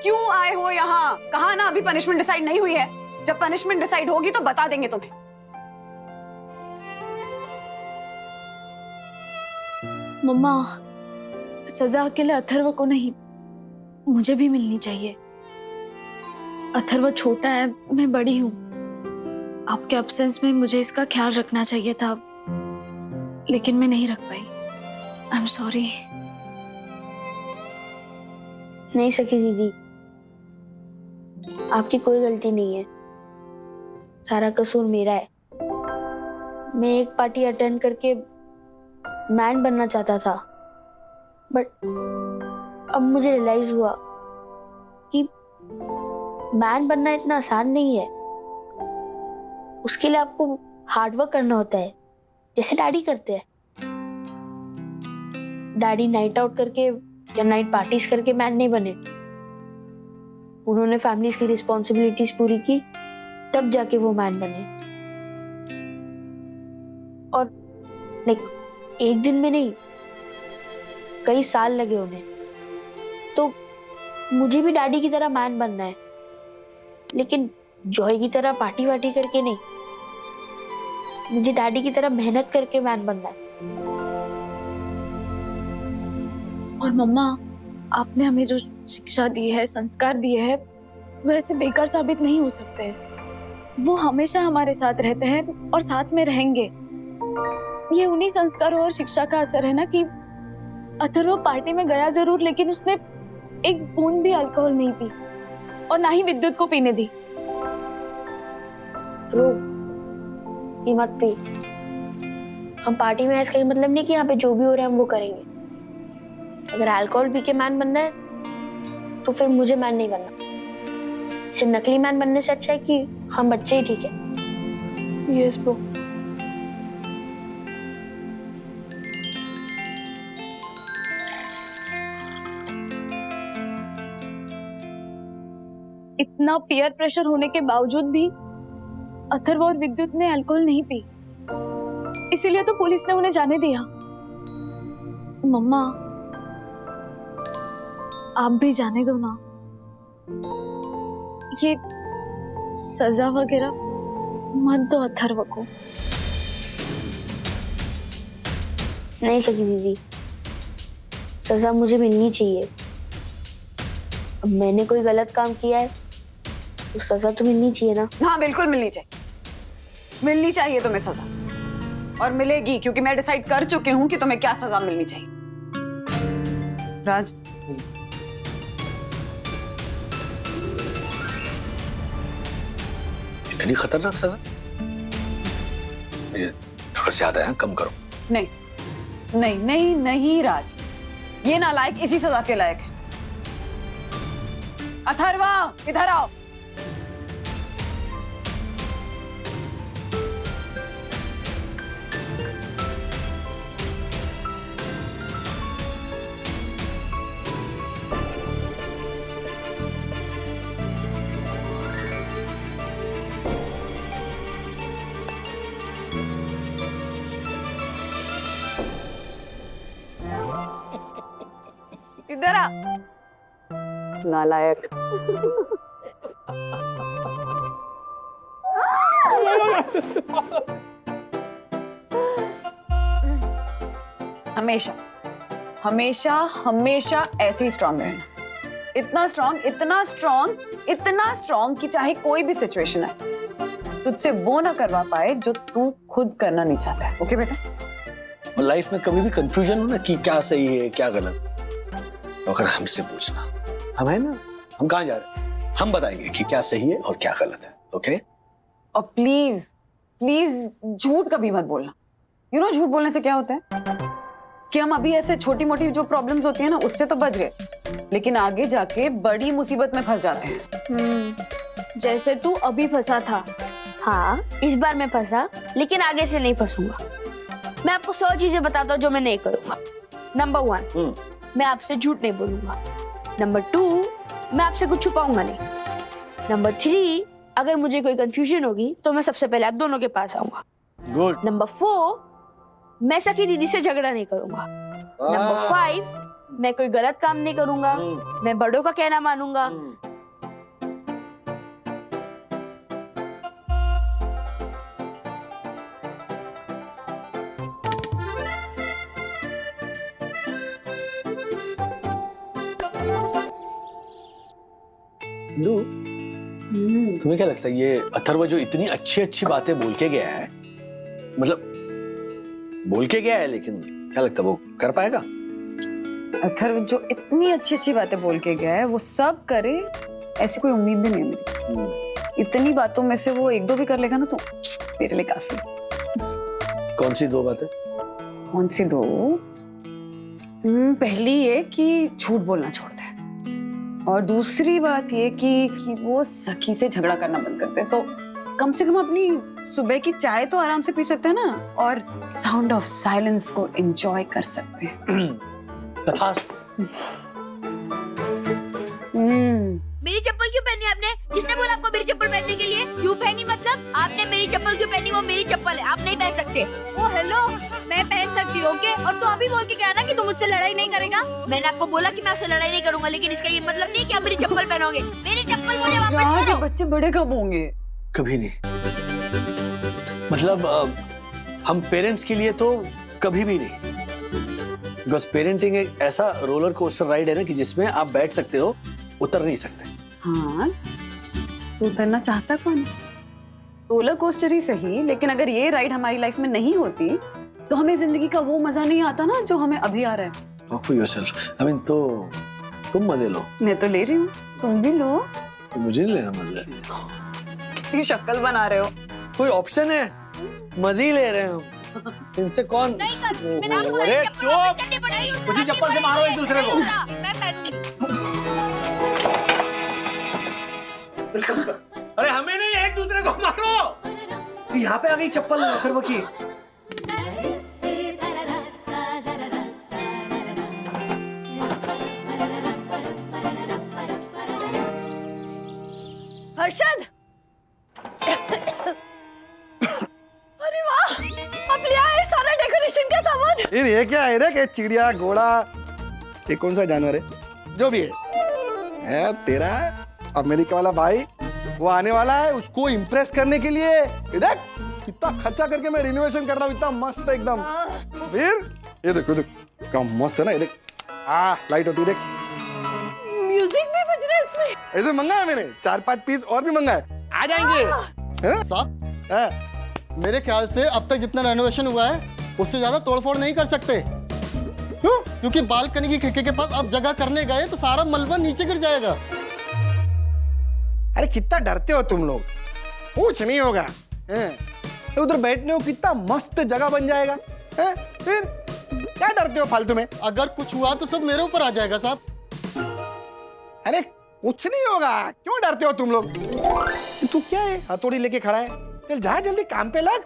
क्यों आए हो यहाँ? कहा ना अभी पनिशमेंट डिसाइड नहीं हुई है, जब पनिशमेंट डिसाइड होगी तो बता देंगे तुम्हें। मम्मा, सजा अकेले अथर्व को नहीं, मुझे भी मिलनी चाहिए। अथर्व छोटा है, मैं बड़ी हूँ। आपके एब्सेंस में मुझे इसका ख्याल रखना चाहिए था, लेकिन मैं नहीं रख पाई। I am sorry. नहीं सकी दीदी, आपकी कोई गलती नहीं है, सारा कसूर मेरा है। मैं एक पार्टी अटेंड करके मैन बनना चाहता था, बट अब मुझे रियलाइज हुआ कि मैन बनना इतना आसान नहीं है। उसके लिए आपको हार्डवर्क करना होता है, जैसे डैडी करते हैं। डैडी नाइट आउट करके या नाइट पार्टीज करके मैन नहीं बने। उन्होंने फैमिलीज की रिस्पॉन्सिबिलिटीज पूरी की, तब जाके वो मैन बने। और लाइक एक दिन में नहीं, कई साल लगे उन्हें। तो मुझे भी डैडी की तरह मैन बनना है, लेकिन जॉय की तरह पार्टी वार्टी करके नहीं। मुझे डैडी की तरह मेहनत करके मैन बनना है। और मम्मा, आपने हमें जो शिक्षा दी है, संस्कार दिए हैं, वो ऐसे बेकार साबित नहीं हो सकते। वो हमेशा हमारे साथ रहते हैं और साथ में रहेंगे। ये उन्हीं संस्कारों और शिक्षा का असर है ना कि अथर्व पार्टी में गया जरूर, लेकिन उसने एक बूंद भी अल्कोहल नहीं पी और ना ही विद्युत को पीने दी। ये मत पी। हम पार्टी में इसका मतलब नहीं कि यहाँ पे जो भी हो रहा है हम वो करेंगे। अगर अल्कोहल पी के मैन बनना है तो फिर मुझे मैन नहीं बनना। इसे नकली मैन बनने से अच्छा है कि हम बच्चे ही ठीक है। Yes bro. इतना पीयर प्रेशर होने के बावजूद भी अथर्व और विद्युत ने अल्कोहल नहीं पी, इसीलिए तो पुलिस ने उन्हें जाने दिया। मम्मा, आप भी जाने दो ना। ये सजा वगैरह मत दो अथर्व को। नहीं सकी दीदी, सजा मुझे मिलनी चाहिए। अब मैंने कोई गलत काम किया है तो सजा तो मिलनी चाहिए ना। हाँ बिल्कुल मिलनी चाहिए, मिलनी चाहिए तुम्हें सजा, और मिलेगी, क्योंकि मैं डिसाइड कर चुकी हूँ कि तुम्हें क्या सजा मिलनी चाहिए। राज, इतनी खतरनाक सजा? ये थोड़ा ज्यादा है, कम करो। नहीं नहीं नहीं नहीं राज, ये नालायक इसी सजा के लायक है। अथर्वा, इधर आओ। इधर आ, नालायक। हमेशा हमेशा हमेशा ऐसे ही स्ट्रांग रहना। इतना स्ट्रांग, इतना स्ट्रांग, इतना स्ट्रांग कि चाहे कोई भी सिचुएशन आए तुझसे वो ना करवा पाए जो तू खुद करना नहीं चाहता है। ओके बेटा? लाइफ में कभी भी कंफ्यूजन हो ना कि क्या सही है क्या गलत, तो अगर हमसे पूछना, हम है ना, हम कहाँ जा रहे हैं, हम बताएंगे कि क्या सही है और क्या गलत है। ओके? और प्लीज प्लीज झूठ कभी मत बोलना। यू नो झूठ बोलने से क्या होता है कि हम अभी ऐसे छोटी मोटी जो प्रॉब्लम्स होती है ना उससे तो बच गए, लेकिन आगे जाके बड़ी मुसीबत में फंस जाते हैं। जैसे तू अभी फंसा था। हाँ, इस बार मैं फंसा, लेकिन आगे से नहीं फंसूंगा। मैं आपको 100 चीजें बताता हूँ जो मैं नहीं करूंगा। नंबर 1, मैं आपसे झूठ नहीं बोलूंगा। नंबर 2, मैं आपसे कुछ छुपाऊंगा नहीं। नंबर 3, अगर मुझे कोई कंफ्यूजन होगी तो मैं सबसे पहले आप दोनों के पास आऊंगा। गुड। नंबर 4, मैं सखी दीदी से झगड़ा नहीं करूंगा। नंबर 5, मैं कोई गलत काम नहीं करूंगा। मैं बड़ों का कहना मानूंगा। तुम्हें क्या लगता है ये अथर्व जो इतनी अच्छी अच्छी बातें बोल के गया है, मतलब बोल के गया है, लेकिन क्या लगता है वो कर पाएगा? अथर्व जो इतनी अच्छी अच्छी बातें बोल के गया है वो सब करे, ऐसी कोई उम्मीद भी नहीं है मेरी। इतनी बातों में से वो 1-2 भी कर लेगा ना तो मेरे लिए काफी। कौन सी 2 बातें? कौन सी 2? पहली ये कि झूठ बोलना छोड़ दे, और दूसरी बात ये कि वो सखी से झगड़ा करना बंद कर दे, तो कम से कम अपनी सुबह की चाय तो आराम से पी सकते हैं ना, और साउंड ऑफ साइलेंस को एंजॉय कर सकते हैं। तथास्तु। मेरी चप्पल क्यों पहनी आपने? किसने बोला आपको मेरी चप्पल पहनने के लिए? क्यों पहनी मतलब? आपने मेरी चप्पल क्यों पहनी? वो मेरी चप्पल है, आप नहीं पहन सकते। ओ हेलो, मैं पहन सकती हूँ। ओके? और तू अभी बोल के क्या ना कि तू मुझसे लड़ाई नहीं करेगा? मैंने आपको बोला कि मैं आपसे लड़ाई नहीं करूंगा, लेकिन इसका ये मतलब नहीं कि आप मेरी चप्पल पहनोगे। मेरी चप्पल मुझे वापस करो। बच्चे बड़े कब होंगे? कभी नहीं। मतलब हम पेरेंट्स के लिए तो कभी भी नहीं। बिकॉज पेरेंटिंग एक ऐसा रोलर कोस्टर राइड है ना कि जिसमें आप बैठ सकते हो, उतर नहीं सकते। हाँ, तो उतरना चाहता कौन है? रोलर कोस्टर ही सही, लेकिन अगर ये राइड हमारी लाइफ में नहीं होती तो हमें जिंदगी का वो मजा नहीं आता ना जो हमें अभी आ रहा है। Talk for yourself. I mean, तो तुम मजे लो। मैं तो ले रही हूँ, तुम भी लो। तो मुझे नहीं लेना मजे। कितनी शक्ल बना रहे हो। कोई ऑप्शन है? मजे ही ले रहे हैं हम। इनसे कौन? नहीं कर, मैंने आपको अरे मेरी चप्पल वापस करनी चुप! पड़ेगी। उसी चप्पल से मारो एक दूसरे को। मैं पहनूंगी। अरे हमें नहीं, एक दूसरे को मारो। यहाँ पे आ गई चप्पल अथर्व की। हर्षद, अरे वाह, आप ले आए सारा डेकोरेशन का सामान। ये क्या है? देख, ये चिड़िया, घोड़ा, ये कौन सा जानवर है? जो भी है तेरा अमेरिका वाला भाई, वो आने वाला है, उसको इम्प्रेस करने के लिए। ये देख कितना खर्चा करके मैं रिनोवेशन कर रहा हूँ, इतना मस्त है एकदम। फिर ये देखो, देख क्या मस्त है ना। ये देख, लाइट होती है, देख म्यूजिक भी बज रहा है इसमें। ऐसे मंगा है मैंने, 4-5 पीस और भी मंगा है, आ जाएंगे। साहब, मेरे ख्याल से अब तक जितना रेनोवेशन हुआ है उससे ज्यादा तोड़फोड़ नहीं कर सकते। क्यों? क्योंकि बालकनी की खिड़की के पास अब जगह करने गए तो सारा मलबा नीचे गिर जाएगा। अरे कितना डरते हो तुम लोग, कुछ नहीं होगा। उधर बैठने को कितना मस्त जगह बन जाएगा। फिर क्या डरते हो फालतू में? अगर कुछ हुआ तो सब मेरे ऊपर आ जाएगा साहब। अरे कुछ नहीं होगा, क्यों डरते हो तुम लोग? तू क्या है, हथौड़ी लेके खड़ा है? चल जा जल्दी काम पे लग,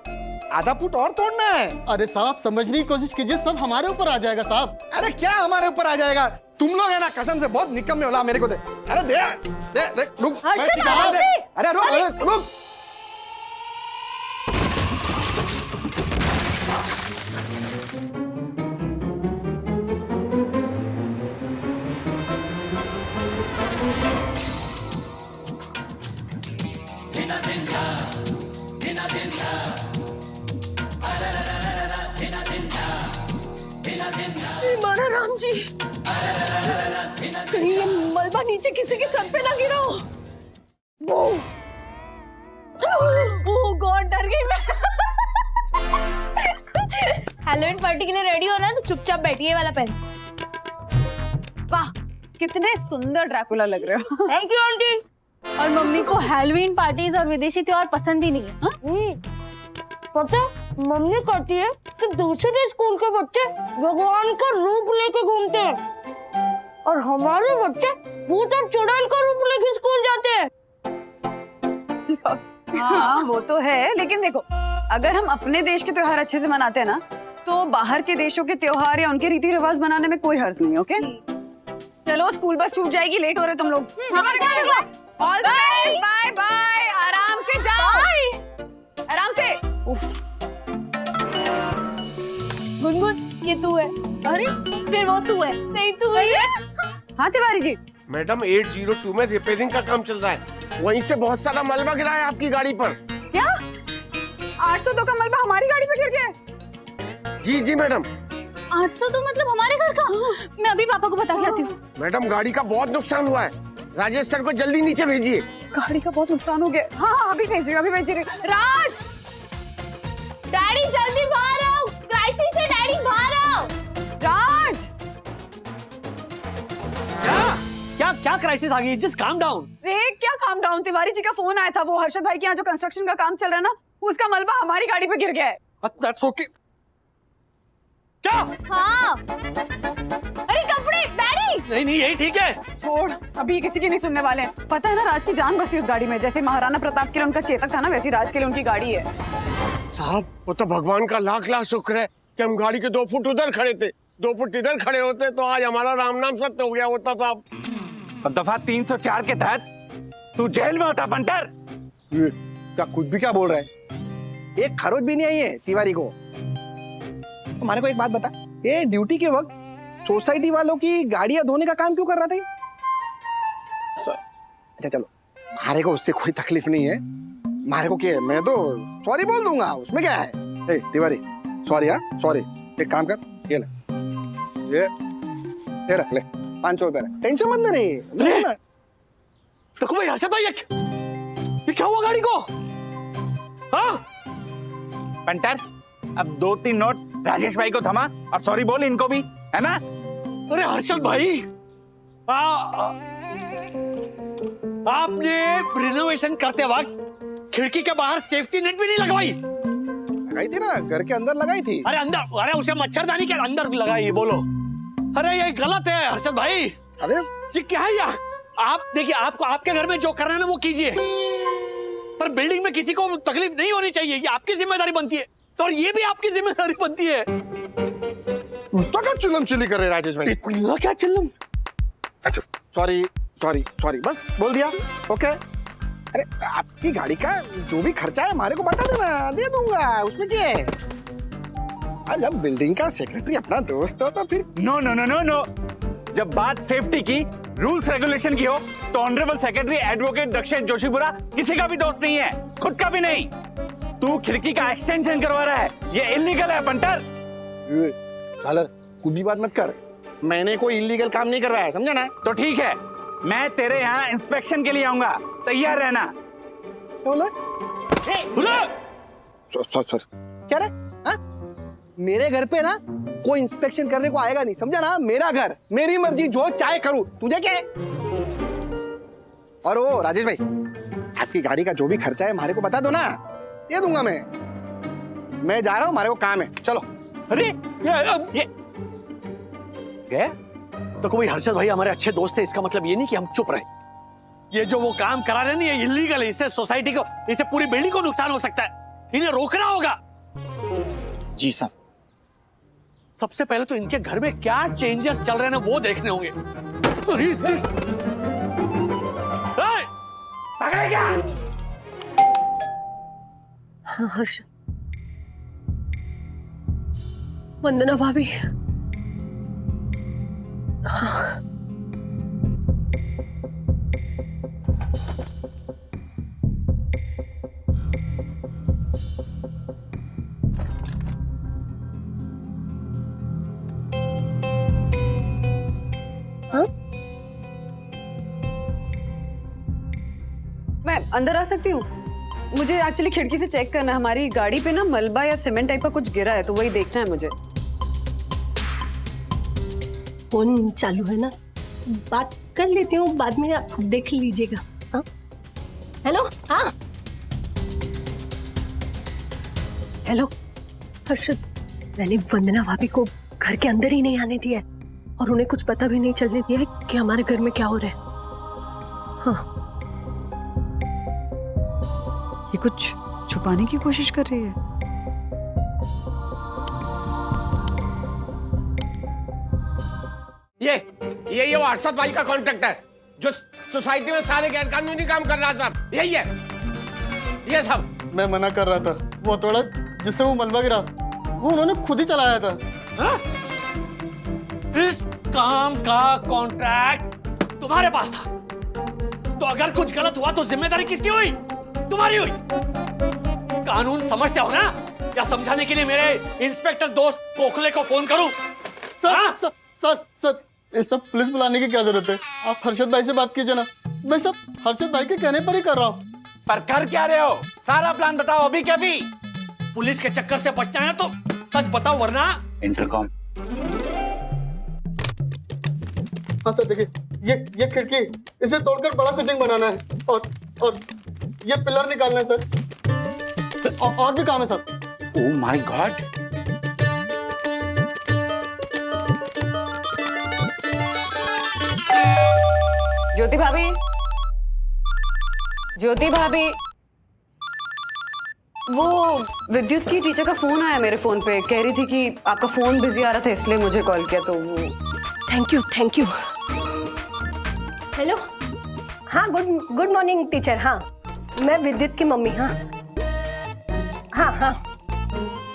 आधा फुट और तोड़ना है। अरे साहब, समझने की कोशिश कीजिए, सब हमारे ऊपर आ जाएगा साहब। अरे क्या हमारे ऊपर आ जाएगा? तुम लोग है ना, कसम से बहुत निकम्मे हो। मेरे को दे, अरे दे दे, दे रुक, मैं सिखा दे। अरे रुक, अरे रुक। मारा राम जी, कहीं ये मलबा नीचे किसी के सर पे ना गिरा हो। ओह गॉड, डर गई मैं। हैलोवीन पार्टी के लिए रेडी होना है तो चुपचाप बैठिए, वाला पहन। वाह, कितने सुंदर ड्रैकुला लग रहे हो। Thank you aunty. और मम्मी को हैलोवीन पार्टीज और विदेशी त्योहार पसंद ही नहीं है। पता मम्मी कहती है कि दूसरे स्कूल के बच्चे भगवान का रूप लेके घूमते हैं और हमारे बच्चे भूत और चुड़ैल का रूप लेके स्कूल जाते हैं। हाँ वो तो है, लेकिन देखो, अगर हम अपने देश के त्योहार अच्छे से मनाते हैं ना, तो बाहर के देशों के त्योहार या उनके रीति रिवाज मनाने में कोई हर्ज नहीं। ओके, चलो स्कूल बस छूट जाएगी, लेट हो रहे तुम लोग। All the best, bye bye, आराम से जाओ, आराम से। गुनगुन, ये तू है। अरे फिर वो तू है। नहीं तू है। हाँ तिवारी जी। मैडम 802 में रिपेयरिंग का काम चल रहा है, वहीं से बहुत सारा मलबा गिरा है आपकी गाड़ी पर। क्या 802 का मलबा हमारी गाड़ी पे गिर गया? जी जी मैडम। 802 मतलब हमारे घर का? मैं अभी पापा को बता के आती हूँ। मैडम गाड़ी का बहुत नुकसान हुआ है, राजेश सर को जल्दी नीचे भेजिए। गाड़ी का बहुत नुकसान हो गया। हाँ अभी भेज रही हूँ, अभी भेज रही हूँ। राज, डैडी जल्दी बाहर आओ, क्राइसिस है डैडी, बाहर आओ। राज, क्या क्या क्राइसिस आ गई? Just calm down. रे क्या काम डाउन? तिवारी जी का फोन आया था, वो हर्षद भाई के यहाँ जो कंस्ट्रक्शन का काम चल रहा है ना, उसका मलबा हमारी गाड़ी पे गिर गया है। That's okay. क्या? हाँ। अरे कपड़े डैडी। नहीं यही ठीक है। छोड़, अभी किसी की नहीं सुनने वाले हैं। पता है ना, राज की जान बसती उस गाड़ी में। जैसे महाराणा प्रताप के लिए उनका चेतक था ना, वैसी राज के लिए उनकी गाड़ी है। साहब वो तो भगवान का लाख लाख शुक्र है कि हम गाड़ी के 2 फुट उधर खड़े थे, 2 फुट इधर खड़े होते तो आज हमारा राम नाम सत्य हो गया होता साहब। दफा 304 के तहत तू जेल में होता बंटर। क्या खुद भी क्या बोल रहा है? एक खरोच भी नहीं आई है तिवारी को। हमारे को एक बात बता, ये ड्यूटी के वक्त सोसाइटी वालों की गाड़ियां धोने का काम क्यों कर रहा था? अच्छा चलो, हमारे को उससे कोई तकलीफ नहीं है, हमारे को क्या है, मैं तो सॉरी बोल दूंगा, उसमें क्या है। ए तिवारी, सॉरी। हाँ सॉरी, एक काम कर, ये ले, ये रख ले, 500 रुपए रख, टेंशन मत ना रही। देखो भाई हर्षद भाई, ये क्या हुआ गाड़ी को? हाँ पंटर, अब 2-3 नोट राजेश भाई को थमा और सॉरी बोल इनको भी, है ना? अरे हर्षद भाई, आपने रिनोवेशन करते वक्त खिड़की के बाहर सेफ्टी नेट भी नहीं लगवाई? लगाई थी ना, घर के अंदर लगाई थी। अरे अंदर, अरे उसे मच्छरदानी के अंदर लगाई, बोलो। अरे ये गलत है हर्षद भाई। अरे ये क्या है यार? आप देखिए, आपको आपके घर में जो करना है ना वो कीजिए, पर बिल्डिंग में किसी को तकलीफ नहीं होनी चाहिए, ये आपकी जिम्मेदारी बनती है, और ये भी आपकी जिम्मेदारी बनती है। तो क्या चिल्लम चिल्ली कर रहे राजेश भाई? क्या चिल्लम? अच्छा सॉरी सॉरी सॉरी, बस बोल दिया, ओके। अरे आपकी गाड़ी का जो भी खर्चा है हमारे को बता देना, दे दूंगा, उसमें क्या है। अरे जब बिल्डिंग का सेक्रेटरी अपना दोस्त हो तो फिर no no no no no, जब बात सेफ्टी की, रूल्स रेगुलेशन की हो तो honourable secretary advocate Dakshesh Joshipura किसी का भी दोस्त नहीं है, खुद का भी नहीं। तू खिड़की का एक्सटेंशन करवा रहा है, ये इलीगल है पंटर। झालर, कुछ भी बात मत कर, मैंने कोई इलीगल काम नहीं करवाया, समझा ना? तो ठीक है, मैं तेरे यहाँ इंस्पेक्शन के लिए आऊंगा, तैयार रहना। बोला? क्या रे? हाँ? मेरे घर पे ना कोई इंस्पेक्शन करने को आएगा नहीं, समझा ना? मेरा घर, मेरी मर्जी, जो चाहे करूं, तुझे क्या है? और वो राजेश भाई, आपकी गाड़ी का जो भी खर्चा है हमारे को बता दो ना, दे दूंगा मैं जा रहा हूं, हमारे को काम है, चलो। अरे ये तो कोई हर्षद भाई हमारे अच्छे दोस्त है, इसका मतलब ये नहीं कि हम चुप रहे। ये जो वो काम करा रहे हैं ना, ये इलीगल है, इससे सोसाइटी को, इससे पूरी बिल्डिंग को नुकसान हो सकता है, इन्हें रोकना होगा। जी साहब। सबसे पहले तो इनके घर में क्या चेंजेस चल रहे हैं ना वो देखने होंगे। हाँ हर्षद, वंदना भाभी, हाँ। मैं अंदर आ सकती हूँ? मुझे एक्चुअली खिड़की से चेक करना है, हमारी गाड़ी पे ना मलबा या सीमेंट टाइप का कुछ गिरा है, तो वही देखना है मुझे। फोन चालू है ना, बात कर लेती हूँ, बाद में आप देख लीजिएगा। हाँ हेलो, हाँ हेलो हर्षद, मैंने वंदना भाभी को घर के अंदर ही नहीं आने दिया है और उन्हें कुछ पता भी नहीं चलने दिया है कि हमारे घर में क्या हो रहा है। हाँ, ये कुछ छुपाने की कोशिश कर रही है। ये वो अरशद भाई का कॉन्ट्रैक्ट है जो सोसाइटी में सारे गैर कानूनी काम कर रहा साहब, यही है ये सब। मैं मना कर रहा था, वो थोड़ा जिससे वो मलबा गिरा वो उन्होंने खुद ही चलाया था। हा? इस काम का कॉन्ट्रैक्ट तुम्हारे पास था, तो अगर कुछ गलत हुआ तो जिम्मेदारी किसकी हुई? तुम्हारी हुई। कानून समझते हो ना, या समझाने के लिए मेरे इंस्पेक्टर दोस्त कोखले को फोन करूं? सर इस पर पुलिस बुलाने की क्या जरूरत है? आप हर्षद भाई से बात कीजिए ना, मैं सब हर्षद भाई के कहने पर ही कर रहा हूँ। पर कर क्या रहे हो? सारा प्लान बताओ अभी के अभी। पुलिस के चक्कर से बचना है तो सच बताओ, वरना इंटरकॉम। हाँ सर, देखिए ये खिड़की, इसे तोड़कर बड़ा सिटिंग बनाना है, और ये पिलर निकालना है सर, और भी काम है sir. Oh my god. Jyoti भाभी, ज्योति भाभी, वो विद्युत की टीचर का फोन आया मेरे फोन पे, कह रही थी कि आपका फोन बिजी आ रहा था इसलिए मुझे कॉल किया, तो वो। Thank you. हेलो, हाँ गुड मॉर्निंग टीचर। हाँ मैं विद्युत की मम्मी। हाँ हाँ हाँ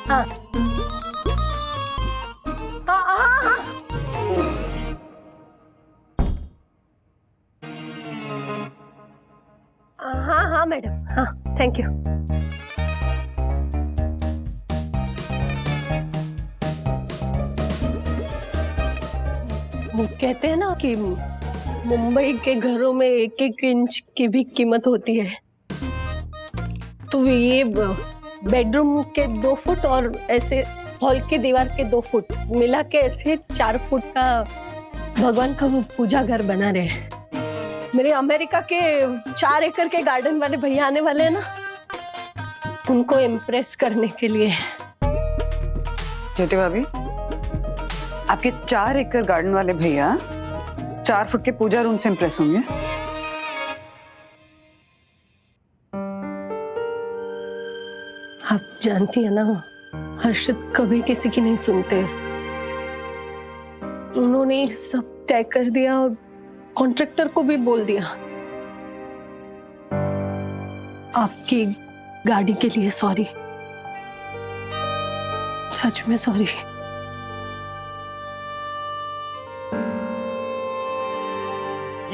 हाँ हाँ हाँ मैडम, हाँ थैंक यू। वो कहते हैं ना कि मुंबई के घरों में एक एक इंच की भी कीमत होती है, तो ये बेडरूम के 2 फुट और ऐसे हॉल की दीवार के 2 फुट मिला के ऐसे 4 फुट का भगवान का पूजा घर बना रहे हैं। मेरे अमेरिका के 4 एकड़ के गार्डन वाले भैया आने वाले हैं ना, उनको इम्प्रेस करने के लिए। ज्योति भाभी, आपके 4 एकड़ गार्डन वाले भैया 4 फुट के पूजा रूम से इम्प्रेस होंगे? आप जानती है ना, हर्षद कभी किसी की नहीं सुनते। उन्होंने सब तय कर दिया और कॉन्ट्रैक्टर को भी बोल दिया। आपकी गाड़ी के लिए सॉरी, सच में सॉरी।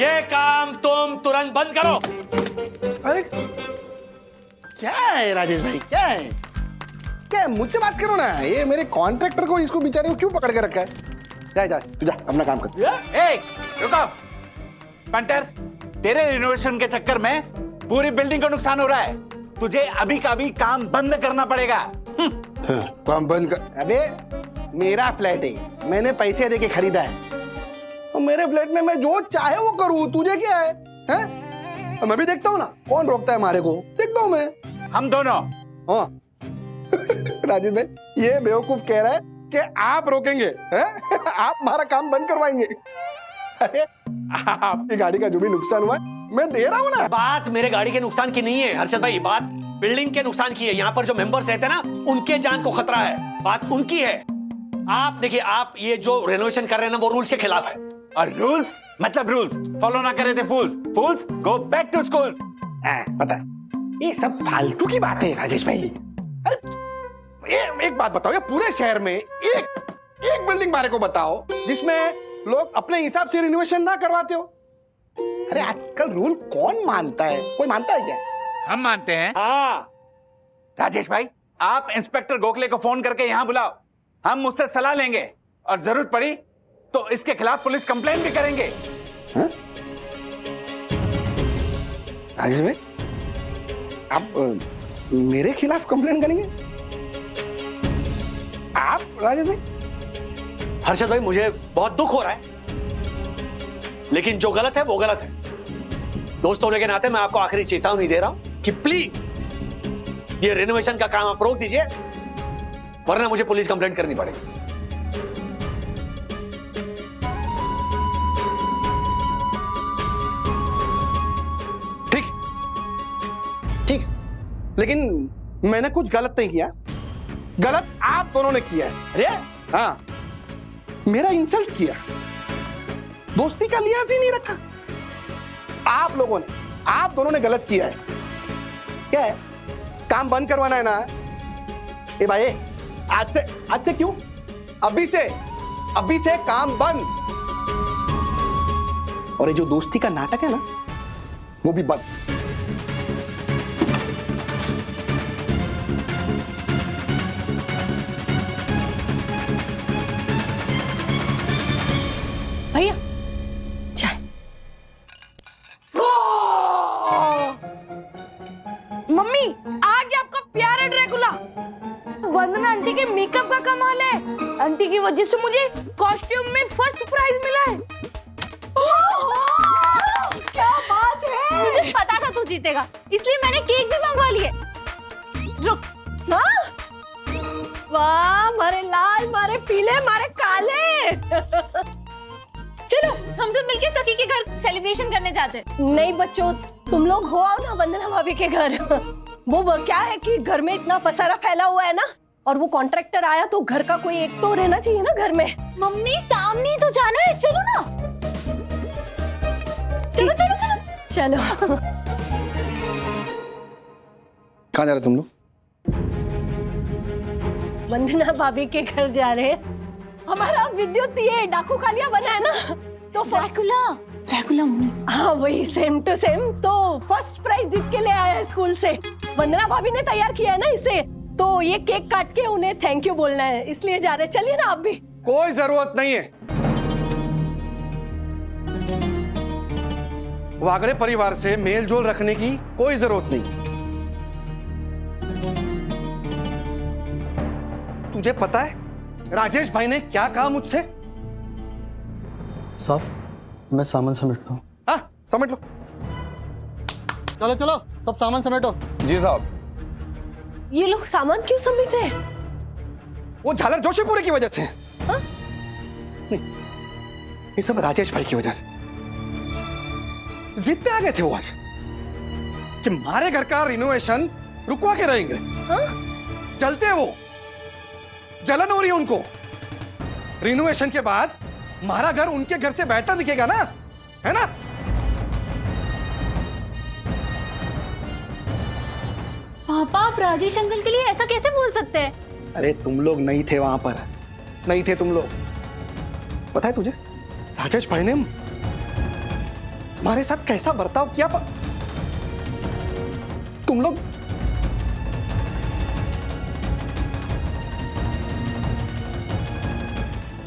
ये काम तुम तुरंत बंद करो। अरे क्या है राजेश भाई, क्या है? क्या है? मुझसे बात करो ना। ये मेरे कॉन्ट्रैक्टर को, इसको बेचारे को क्यों पकड़ के रखा है? जा तू जा अपना काम कर। ए, रुको। पंटर, तेरे रिनोवेशन के चक्कर में पूरी बिल्डिंग को नुकसान हो रहा है। तुझे अभी का अभी काम बंद करना पड़ेगा। काम बंद कर? अबे मेरा फ्लैट है, मैंने पैसे दे के खरीदा है, और मेरे फ्लैट में मैं जो चाहे वो करूं, तुझे क्या है? हैं? मैं भी देखता हूँ ना, कौन रोकता है हमारे को, देखता हूँ मैं। हम दोनों। हाँ राजेश भाई, ये बेवकूफ कह रहा है कि आप रोकेंगे, हैं? आप हमारा काम बंद करवाएंगे। अरे आपकी गाड़ी का जो भी नुकसान हुआ मैं दे रहा हूँ ना। बात मेरे गाड़ी के नुकसान की नहीं है हर्षद भाई, बात बिल्डिंग के नुकसान की है। यहाँ पर जो मेंबर्स रहते हैं ना, उनके जान को खतरा है, बात उनकी है। आप देखिए, आप ये जो रेनोवेशन कर रहे हैं ना, वो रूल्स के खिलाफ है। और रूल्स मतलब रूल्स फॉलो ना करे थे फूल्स। फूल्स गो बैक टू स्कूल। पता है, ये सब फालतू की बात है राजेश भाई। अरे एक बात बताओ, ये पूरे शहर में एक बिल्डिंग बारे को बताओ जिसमें लोग अपने हिसाब से रिनोवेशन ना करवाते हो। अरे आजकल रूल कौन मानता है? कोई मानता है क्या? हम मानते हैं। हाँ राजेश भाई, आप इंस्पेक्टर गोखले को फोन करके यहाँ बुलाओ, हम उससे सलाह लेंगे और जरूरत पड़ी तो इसके खिलाफ पुलिस कंप्लेंट भी करेंगे। राजेश भाई, आप मेरे खिलाफ कंप्लेंट करेंगे? आप राजेश भाई? हर्षद भाई, मुझे बहुत दुख हो रहा है, लेकिन जो गलत है वो गलत है। दोस्त होने के नाते मैं आपको आखिरी चेतावनी दे रहा हूं कि प्लीज ये रेनोवेशन का काम आप रोक दीजिए, वरना मुझे पुलिस कंप्लेंट करनी पड़ेगी। ठीक, लेकिन मैंने कुछ गलत नहीं किया। गलत आप दोनों ने किया है। अरे हाँ, मेरा इंसल्ट किया, दोस्ती का लिहाज ही नहीं रखा। आप लोगों ने, आप दोनों ने गलत किया है। क्या है? काम बंद करवाना है ना? ए भाई, आज से क्यों? अभी से काम बंद। और ये जो दोस्ती का नाटक है ना, वो भी बंद। भैया चाय। मम्मी, आ गया आपका प्यारा ड्रैकुला। वंदना आंटी के मेकअप का कमाल है। आंटी की वजह से मुझे कॉस्ट्यूम में फर्स्ट प्राइज मिला है। क्या बात है! मुझे पता था तू जीतेगा, इसलिए मैंने केक भी मंगवा लिए। रुक। हाँ? वाह, मारे लाल, मारे पीले, मारे काले। चलो हम सब मिलके सखी के घर सेलिब्रेशन करने जाते हैं। नहीं बच्चों, तुम लोग हो आओ ना वंदना भाभी के घर। वो क्या है कि घर में इतना पसारा फैला हुआ है ना, और वो कॉन्ट्रैक्टर आया तो घर का कोई एक तो रहना चाहिए ना घर में। मम्मी, सामने तो जाना है, चलो ना। चलो चलो चलो चलो। कहाँ जा रहे तुम लोग? वंदना भाभी के घर जा रहे हैं। हमारा विद्युत ये डाकू कालिया बना है ना, तो ड्रैकुला, ड्रैकुला मूवी। हाँ वही, सेम टू सेम। तो फर्स्ट प्राइज जीत के ले आया है स्कूल से। वंदना भाभी ने तैयार किया है ना इसे, तो ये केक काट के उन्हें थैंक यू बोलना है, इसलिए जा रहे। चलिए ना आप भी। कोई जरूरत नहीं है, वागड़े परिवार से मेल जोल रखने की कोई जरूरत नहीं। तुझे पता है राजेश भाई ने क्या कहा मुझसे? साहब, मैं सामान समेटता हूँ। हाँ, समेट लो। चलो चलो, सब सामान समेटो। जी साहब। ये लोग सामान क्यों समेट रहे हैं? वो झालर जोशीपुरी की वजह से। हाँ? नहीं, ये सब राजेश भाई की वजह से। जिद पे आ गए थे वो आज कि हमारे घर का रिनोवेशन रुकवा के रहेंगे। हाँ? चलते हैं वो, जलन हो रही है उनको। रिनोवेशन के बाद हमारा घर उनके घर से बेहतर दिखेगा ना, है ना? पापा, आप राजेश अंकल के लिए ऐसा कैसे बोल सकते हैं? अरे तुम लोग नहीं थे वहां पर, नहीं थे तुम लोग। पता है तुझे राजेश भाई ने हमारे साथ कैसा बर्ताव किया? तुम लोग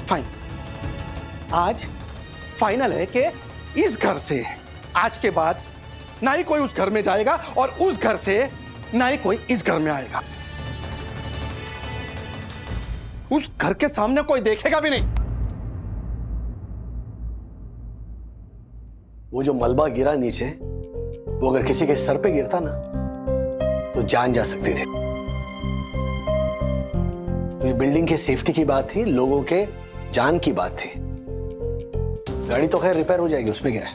फाइन, आज फाइनल है कि इस घर से आज के बाद ना ही कोई उस घर में जाएगा और उस घर से ना ही कोई इस घर में आएगा। उस घर के सामने कोई देखेगा भी नहीं। वो जो मलबा गिरा नीचे, वो अगर किसी के सर पे गिरता ना तो जान जा सकती थी। तो ये बिल्डिंग के सेफ्टी की बात थी, लोगों के जान की बात थी। गाड़ी तो खैर रिपेयर हो जाएगी, उसमें क्या है।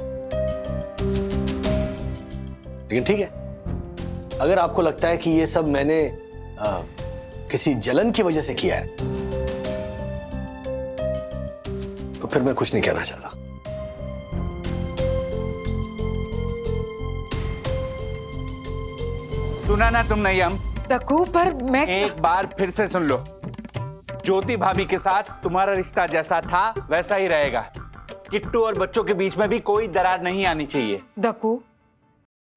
लेकिन ठीक है, अगर आपको लगता है कि ये सब मैंने किसी जलन की वजह से किया है, तो फिर मैं कुछ नहीं कहना चाहता। सुना ना तुमने यम? दक्कू, पर मैं एक बार फिर से सुन लो। ज्योति भाभी के साथ तुम्हारा रिश्ता जैसा था वैसा ही रहेगा। किट्टू और बच्चों के बीच में भी कोई दरार नहीं आनी चाहिए। दक्कू,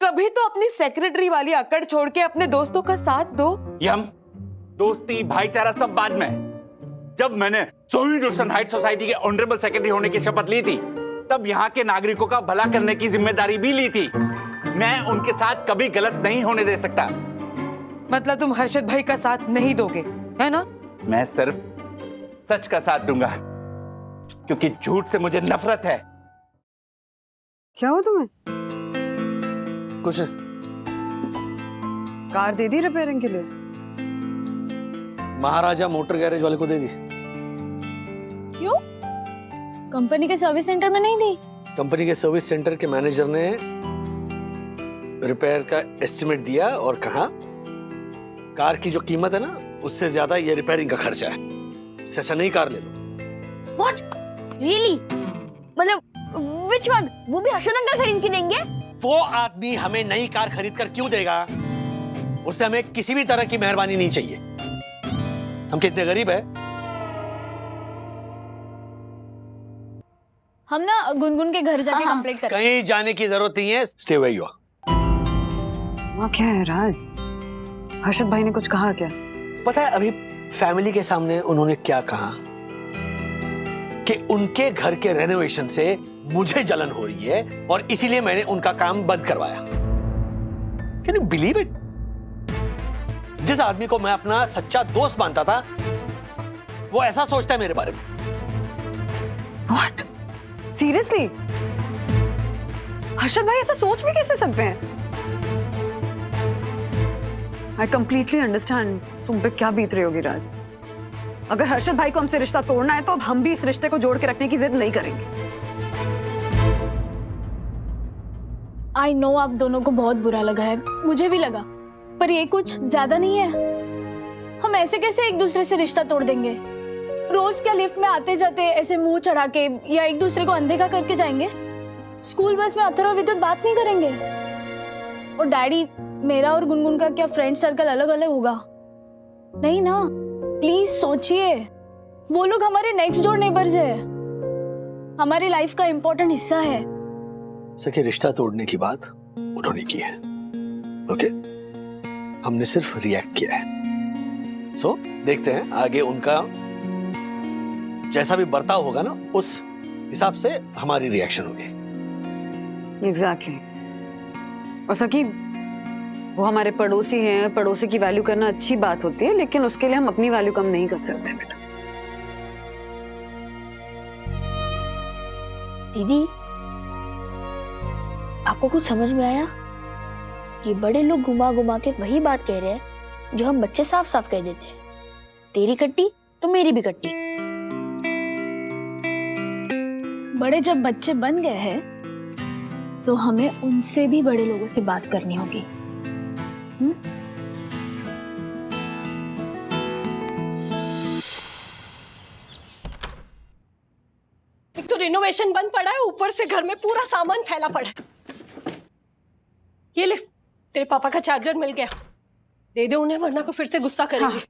कभी तो अपनी सेक्रेटरी वाली अकड़ छोड़ के अपने दोस्तों का साथ दो। यम, दोस्ती भाईचारा सब बाद में। जब मैंने सोहिन रोशन हाइट सोसाइटी के ऑनरेबल सेक्रेटरी होने की शपथ ली थी, तब यहाँ के नागरिकों का भला करने की जिम्मेदारी भी ली थी। मैं उनके साथ कभी गलत नहीं होने दे सकता। मतलब तुम हर्षद भाई का साथ नहीं दोगे, है ना? मैं सिर्फ सच का साथ दूंगा, क्योंकि झूठ से मुझे नफरत है। क्या हुआ तुम्हें? कुछ नहीं। कार दे दी रिपेयरिंग के लिए? महाराजा मोटर गैरेज वाले को दे दी। क्यों? कंपनी के सर्विस सेंटर में नहीं दी? कंपनी के सर्विस सेंटर के मैनेजर ने रिपेयर का एस्टिमेट दिया और कहा कार की जो कीमत है ना, उससे ज्यादा ये रिपेयरिंग का खर्चा है, इससे अच्छा नई कार ले लो। What? Really? मतलब which one? वो भी हर्षद अंकल खरीद के देंगे? वो आदमी हमें नई कार खरीद कर क्यों देगा? उससे हमें किसी भी तरह की मेहरबानी नहीं चाहिए। हम कितने गरीब है। हम ना गुनगुन के घर जाके कंप्लेंट करें। कहीं जाने की जरूरत नहीं है, स्टे वेयर यू आर। वहाँ क्या है राज? हर्षद भाई ने कुछ कहा क्या? पता है अभी फैमिली के सामने उन्होंने क्या कहा कि उनके घर के रेनोवेशन से मुझे जलन हो रही है और इसीलिए मैंने उनका काम बंद करवाया। Can you believe it? जिस आदमी को मैं अपना सच्चा दोस्त मानता था, वो ऐसा सोचता है मेरे बारे में। What? Seriously? हर्षद भाई ऐसा सोच भी कैसे सकते हैं? I completely understand तुम पे क्या बीत रही होगी राज। अगर हर्षद भाई को हमसे रिश्ता तोड़ना है तो अब हम भी इस रिश्ते को जोड़ के रखने की जिद नहीं करेंगे। आई नो आप दोनों को बहुत बुरा लगा है, मुझे भी लगा, पर ये कुछ ज्यादा नहीं है। हम ऐसे कैसे एक दूसरे से रिश्ता तोड़ देंगे? रोज क्या लिफ्ट में आते जाते ऐसे मुंह चढ़ा के या एक दूसरे को अनदेखा करके जाएंगे? स्कूल बस में अथर्व विद्युत बात नहीं करेंगे? और डैडी, मेरा और गुनगुन का क्या फ्रेंड सर्कल अलग अलग होगा? नहीं ना, प्लीज सोचिए। वो लोग हमारे नेक्स्ट डोर नेबर्स है, हमारी लाइफ का इंपॉर्टेंट हिस्सा है। सके रिश्ता तोड़ने की बात उन्होंने की है। ओके, हमने सिर्फ रिएक्ट किया है। सो देखते हैं आगे उनका जैसा भी बर्ताव होगा ना, उस हिसाब से हमारी रिएक्शन होगी। एग्जैक्टली। और सखी, वो हमारे पड़ोसी हैं, पड़ोसी की वैल्यू करना अच्छी बात होती है, लेकिन उसके लिए हम अपनी वैल्यू कम नहीं कर सकते बेटा। दीदी, आपको कुछ समझ में आया? ये बड़े लोग घुमा घुमा के वही बात कह रहे हैं जो हम बच्चे साफ साफ कह देते हैं। तेरी कट्टी तो मेरी भी कट्टी। बड़े जब बच्चे बन गए हैं तो हमें उनसे भी बड़े लोगों से बात करनी होगी। एक तो रिनोवेशन बंद पड़ा है, ऊपर से घर में पूरा सामान फैला पड़ा है। ये ले, तेरे पापा का चार्जर मिल गया, दे दे उन्हें, वरना को फिर से गुस्सा करेंगे। हाँ।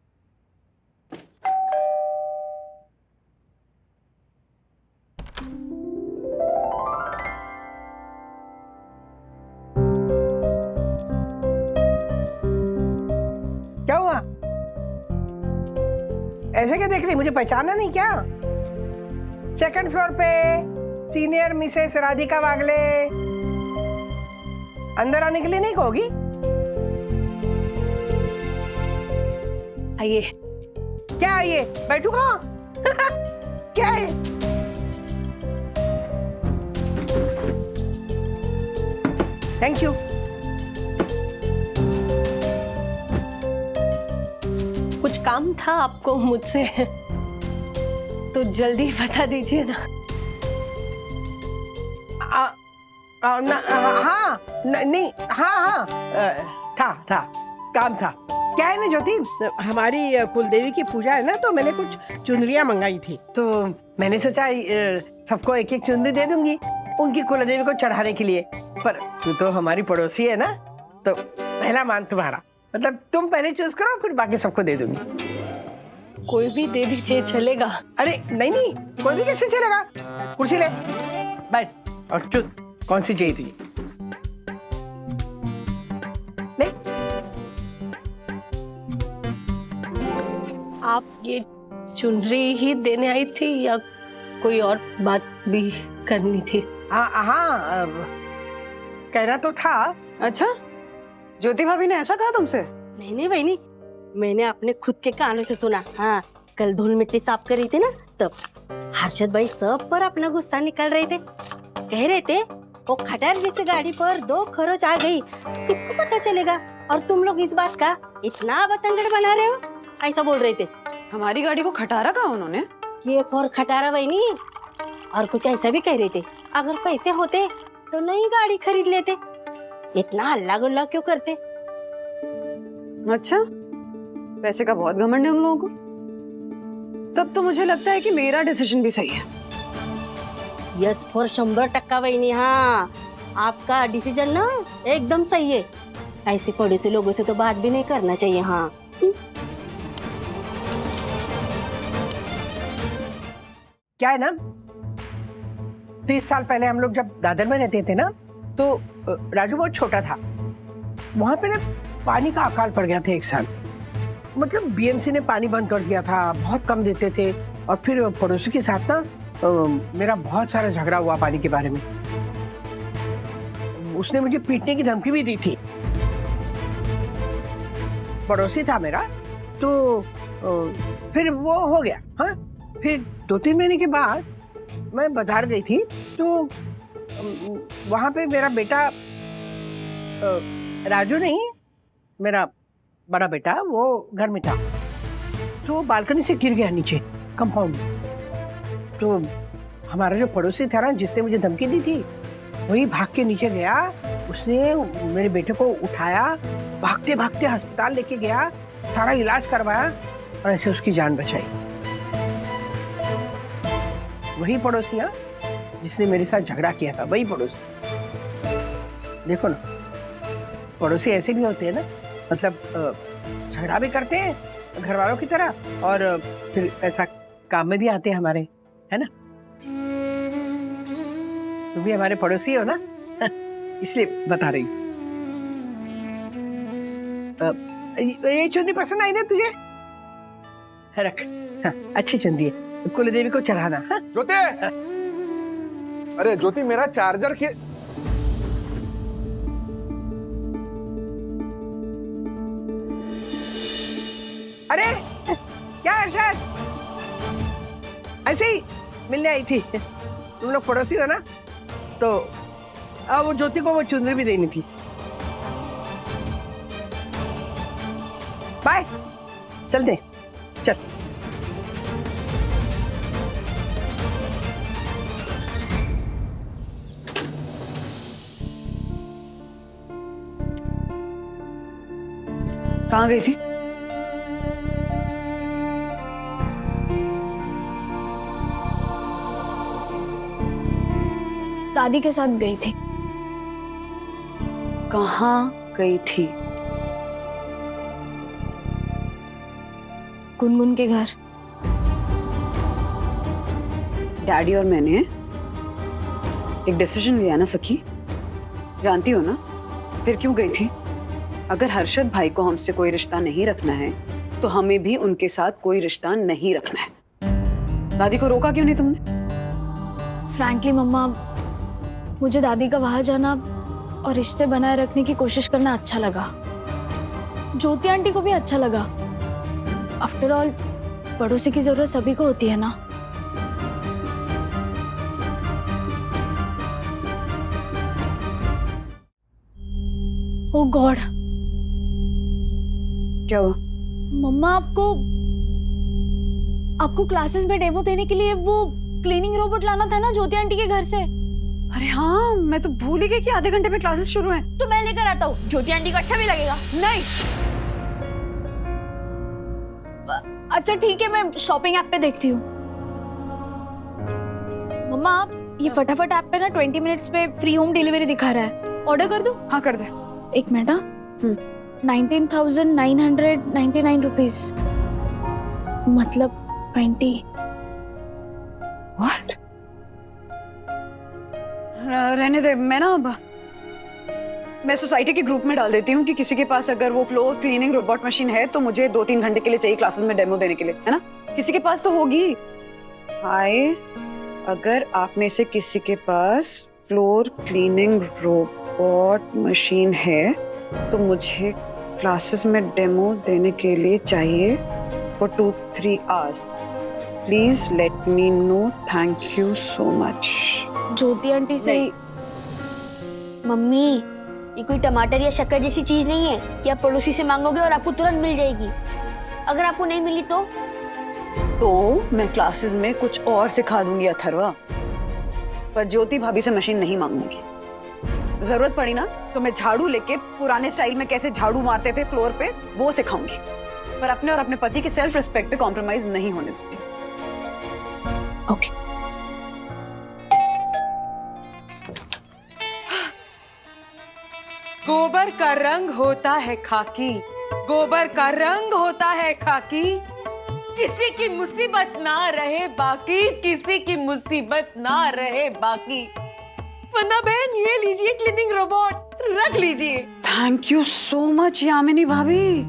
क्या हुआ? ऐसे क्या देख रही, मुझे पहचाना नहीं क्या? सेकंड फ्लोर पे सीनियर मिसेस राधिका वागले, अंदर आने के लिए नहीं कहोगी? आइए। क्या आइए? बैठू कहाँ? क्या है? Thank you. कुछ काम था आपको मुझसे, तो जल्दी बता दीजिए ना। हाँ, नहीं, हाँ, था काम था। क्या है ना ज्योति, हमारी कुलदेवी की पूजा है ना, तो मैंने कुछ चुनरियाँ मंगाई थी, तो मैंने सोचा सबको एक एक चुनरी दे दूंगी उनकी कुलदेवी को चढ़ाने के लिए। पर तू तो हमारी पड़ोसी है ना, तो पहला मान तुम्हारा, मतलब तुम पहले चूज करो, फिर बाकी सबको दे दूंगी। कोई भी दे दीजिए, चलेगा। अरे नहीं, कोई भी कैसे चलेगा? कुर्सी ले, बैठ और चुन, कौन सी चाहिए तुझे? ले। आप ये चुनरी ही देने आई थी या कोई और बात भी करनी थी? हाँ, कहना तो था। अच्छा, ज्योति भाभी ने ऐसा कहा तुमसे? नहीं बहनी, मैंने अपने खुद के कानों से सुना। हाँ, कल धूल मिट्टी साफ कर रही थी ना, तब हर्षद भाई सब पर अपना गुस्सा निकाल रहे थे। कह रहे थे वो खटार जैसी गाड़ी पर 2 खरोच आ गई तो किसको पता चलेगा, और तुम लोग इस बात का इतना बतंगड़ बना रहे हो, ऐसा बोल रहे थे। हमारी गाड़ी को खटारा कहा उन्होंने? ये और खटारा बहनी, और कुछ ऐसा भी कह रहे थे, अगर पैसे होते तो नई गाड़ी खरीद लेते, इतना हल्ला गुल्ला क्यों करते? अच्छा, पैसे का बहुत घमंड है उन लोगों को। तब तो मुझे लगता है कि मेरा डिसीजन भी सही है। यस फॉर 100% बहनी। हाँ, आपका डिसीजन ना एकदम सही है। ऐसे पड़ोसी लोगों से तो बात भी नहीं करना चाहिए। हाँ, क्या है ना, 30 साल पहले हम लोग जब दादर में रहते थे ना, तो राजू बहुत छोटा था। वहां पे ना पानी का अकाल पड़ गया था एक साल, मतलब बीएमसी ने पानी बंद कर दिया था, बहुत कम देते थे। और फिर पड़ोसी के साथ ना मेरा बहुत सारा झगड़ा हुआ पानी के बारे में। उसने मुझे पीटने की धमकी भी दी थी। पड़ोसी था मेरा, तो फिर वो हो गया। हाँ, फिर 2-3 महीने के बाद मैं बाजार गई थी, तो वहां पे मेरा बेटा राजू नहीं, मेरा बड़ा बेटा, वो घर में था, तो बालकनी से गिर गया नीचे कंपाउंड में। तो हमारा जो पड़ोसी था ना, जिसने मुझे धमकी दी थी, वही भाग के नीचे गया। उसने मेरे बेटे को उठाया, भागते भागते अस्पताल लेके गया, सारा इलाज करवाया और ऐसे उसकी जान बचाई। वही पड़ोसी, हाँ, जिसने मेरे साथ झगड़ा किया था, वही पड़ोसी। देखो ना, पड़ोसी ऐसे भी होते हैं ना, मतलब झगड़ा भी करते हैं घर वालों की तरह, और फिर ऐसा काम में भी आते हैं हमारे, है ना? तुम भी हमारे पड़ोसी हो ना? इसलिए बता रही हूँ। ये चुन्नी पसंद आई ना तुझे? रख। हाँ, अच्छी चुन्नी है, कुलदेवी को चढ़ाना। हाँ? ज्योति, अरे ज्योति मेरा चार्जर के अरे क्या हर्षद, ऐसे ही मिलने आई थी। तुम लोग पड़ोसी हो ना, तो अब वो ज्योति को वो चुनरी भी देनी थी। बाय, चलते चल। कहाँ गई थी? दादी के साथ गई थी। कहाँ गई थी? गुनगुन के घर। डैडी और मैंने एक डिसीजन लिया ना सखी, जानती हो ना? फिर क्यों गई थी? अगर हर्षद भाई को हमसे कोई रिश्ता नहीं रखना है तो हमें भी उनके साथ कोई रिश्ता नहीं रखना है। दादी को रोका क्यों नहीं तुमने? फ्रैंकली मम्मा, मुझे दादी का वहां जाना और रिश्ते बनाए रखने की कोशिश करना अच्छा लगा। ज्योति आंटी को भी अच्छा लगा। आफ्टर ऑल पड़ोसी की जरूरत सभी को होती है ना। ओह गॉड, क्या हुआ? मम्मा, आपको क्लासेस में डेमो देने के लिए वो क्लीनिंग रोबोट लाना था ना ज्योति आंटी के घर से। अरे हाँ, मैं तो भूल ही गई कि आधे घंटे में क्लासेस शुरू हैं। तो मैं लेकर आता हूँ, ज्योति आंटी को अच्छा भी लगेगा। नहीं, अच्छा ठीक है, मैं शॉपिंग ऐप पे देखती हूँ। मम्मा, ये फटाफट ऐप पे ना 20 मिनट्स पे फ्री होम डिलीवरी दिखा रहा है। ऑर्डर कर दूँ? हाँ कर दे। एक मिनट। 19,999 रुपीज, मतलब 20। व्हाट? रहने दे, मैं सोसाइटी के ग्रुप में डाल देती हूँ कि किसी के पास अगर वो फ्लोर क्लीनिंग रोबोट मशीन है तो मुझे 2-3 घंटे के लिए चाहिए क्लासेस में डेमो देने के लिए, है ना? किसी के पास तो होगी। हाय, अगर आप में से किसी के पास फ्लोर क्लीनिंग रोबोट मशीन है तो मुझे क्लासेस में डेमो देने के लिए चाहिए for 2-3 hours. Please let me know, thank you so much. Jyoti aunty से मम्मी, ये कोई टमाटर या शक्कर जैसी चीज नहीं है कि आप पड़ोसी से मांगोगे और आपको तुरंत मिल जाएगी। अगर आपको नहीं मिली तो मैं क्लासेस में कुछ और सिखा दूंगी अथर्वा, पर ज्योति भाभी से मशीन नहीं मांगूंगी। जरूरत पड़ी ना तो मैं झाड़ू लेके पुराने स्टाइल में कैसे झाड़ू मारते थे फ्लोर पे वो सिखाऊंगी, पर अपने और अपने पति के सेल्फ रिस्पेक्ट पे कॉम्प्रोमाइज नहीं होने दूंगी। ओके। गोबर का रंग होता है खाकी, गोबर का रंग होता है खाकी। किसी की मुसीबत ना रहे बाकी, किसी की मुसीबत ना रहे बाकी। वन्ना बहन, ये लीजिए क्लीनिंग रोबोट, रख लीजिए। Thank you so much Yamini भाभी।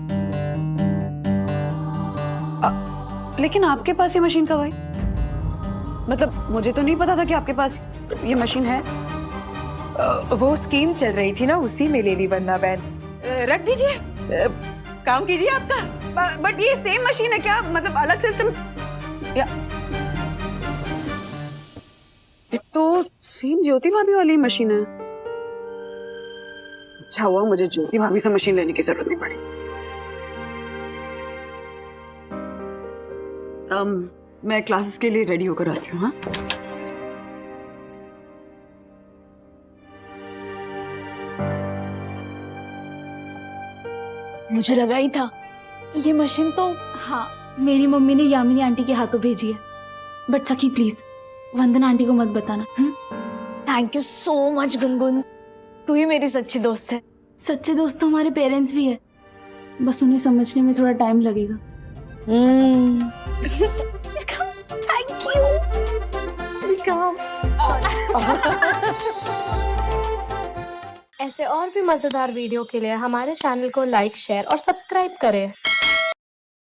लेकिन आपके पास ये मशीन कब आई? मतलब मुझे तो नहीं पता था कि आपके पास ये मशीन है। वो स्कीम चल रही थी ना, उसी में ले ली वन्ना बहन। रख दीजिए, काम कीजिए आपका। बट ये सेम मशीन है क्या? मतलब अलग सिस्टम या? ये तो सेम ज्योति भाभी वाली मशीन है। अच्छा हुआ मुझे ज्योति भाभी से मशीन लेने की जरूरत नहीं पड़ी। मैं क्लासेस के लिए रेडी होकर आती हूँ। हाँ, मुझे लगा ही था ये मशीन तो। हाँ, मेरी मम्मी ने यामिनी आंटी के हाथों भेजी है। बट सखी प्लीज वंदना आंटी को मत बताना। Thank you so much Gungun, तू ही मेरी सच्ची दोस्त है। सच्चे दोस्त तो हमारे पेरेंट्स भी है, बस उन्हें समझने में थोड़ा टाइम लगेगा। Thank you. वेलकम। ऐसे और भी मजेदार वीडियो के लिए हमारे चैनल को लाइक, शेयर और सब्सक्राइब करें।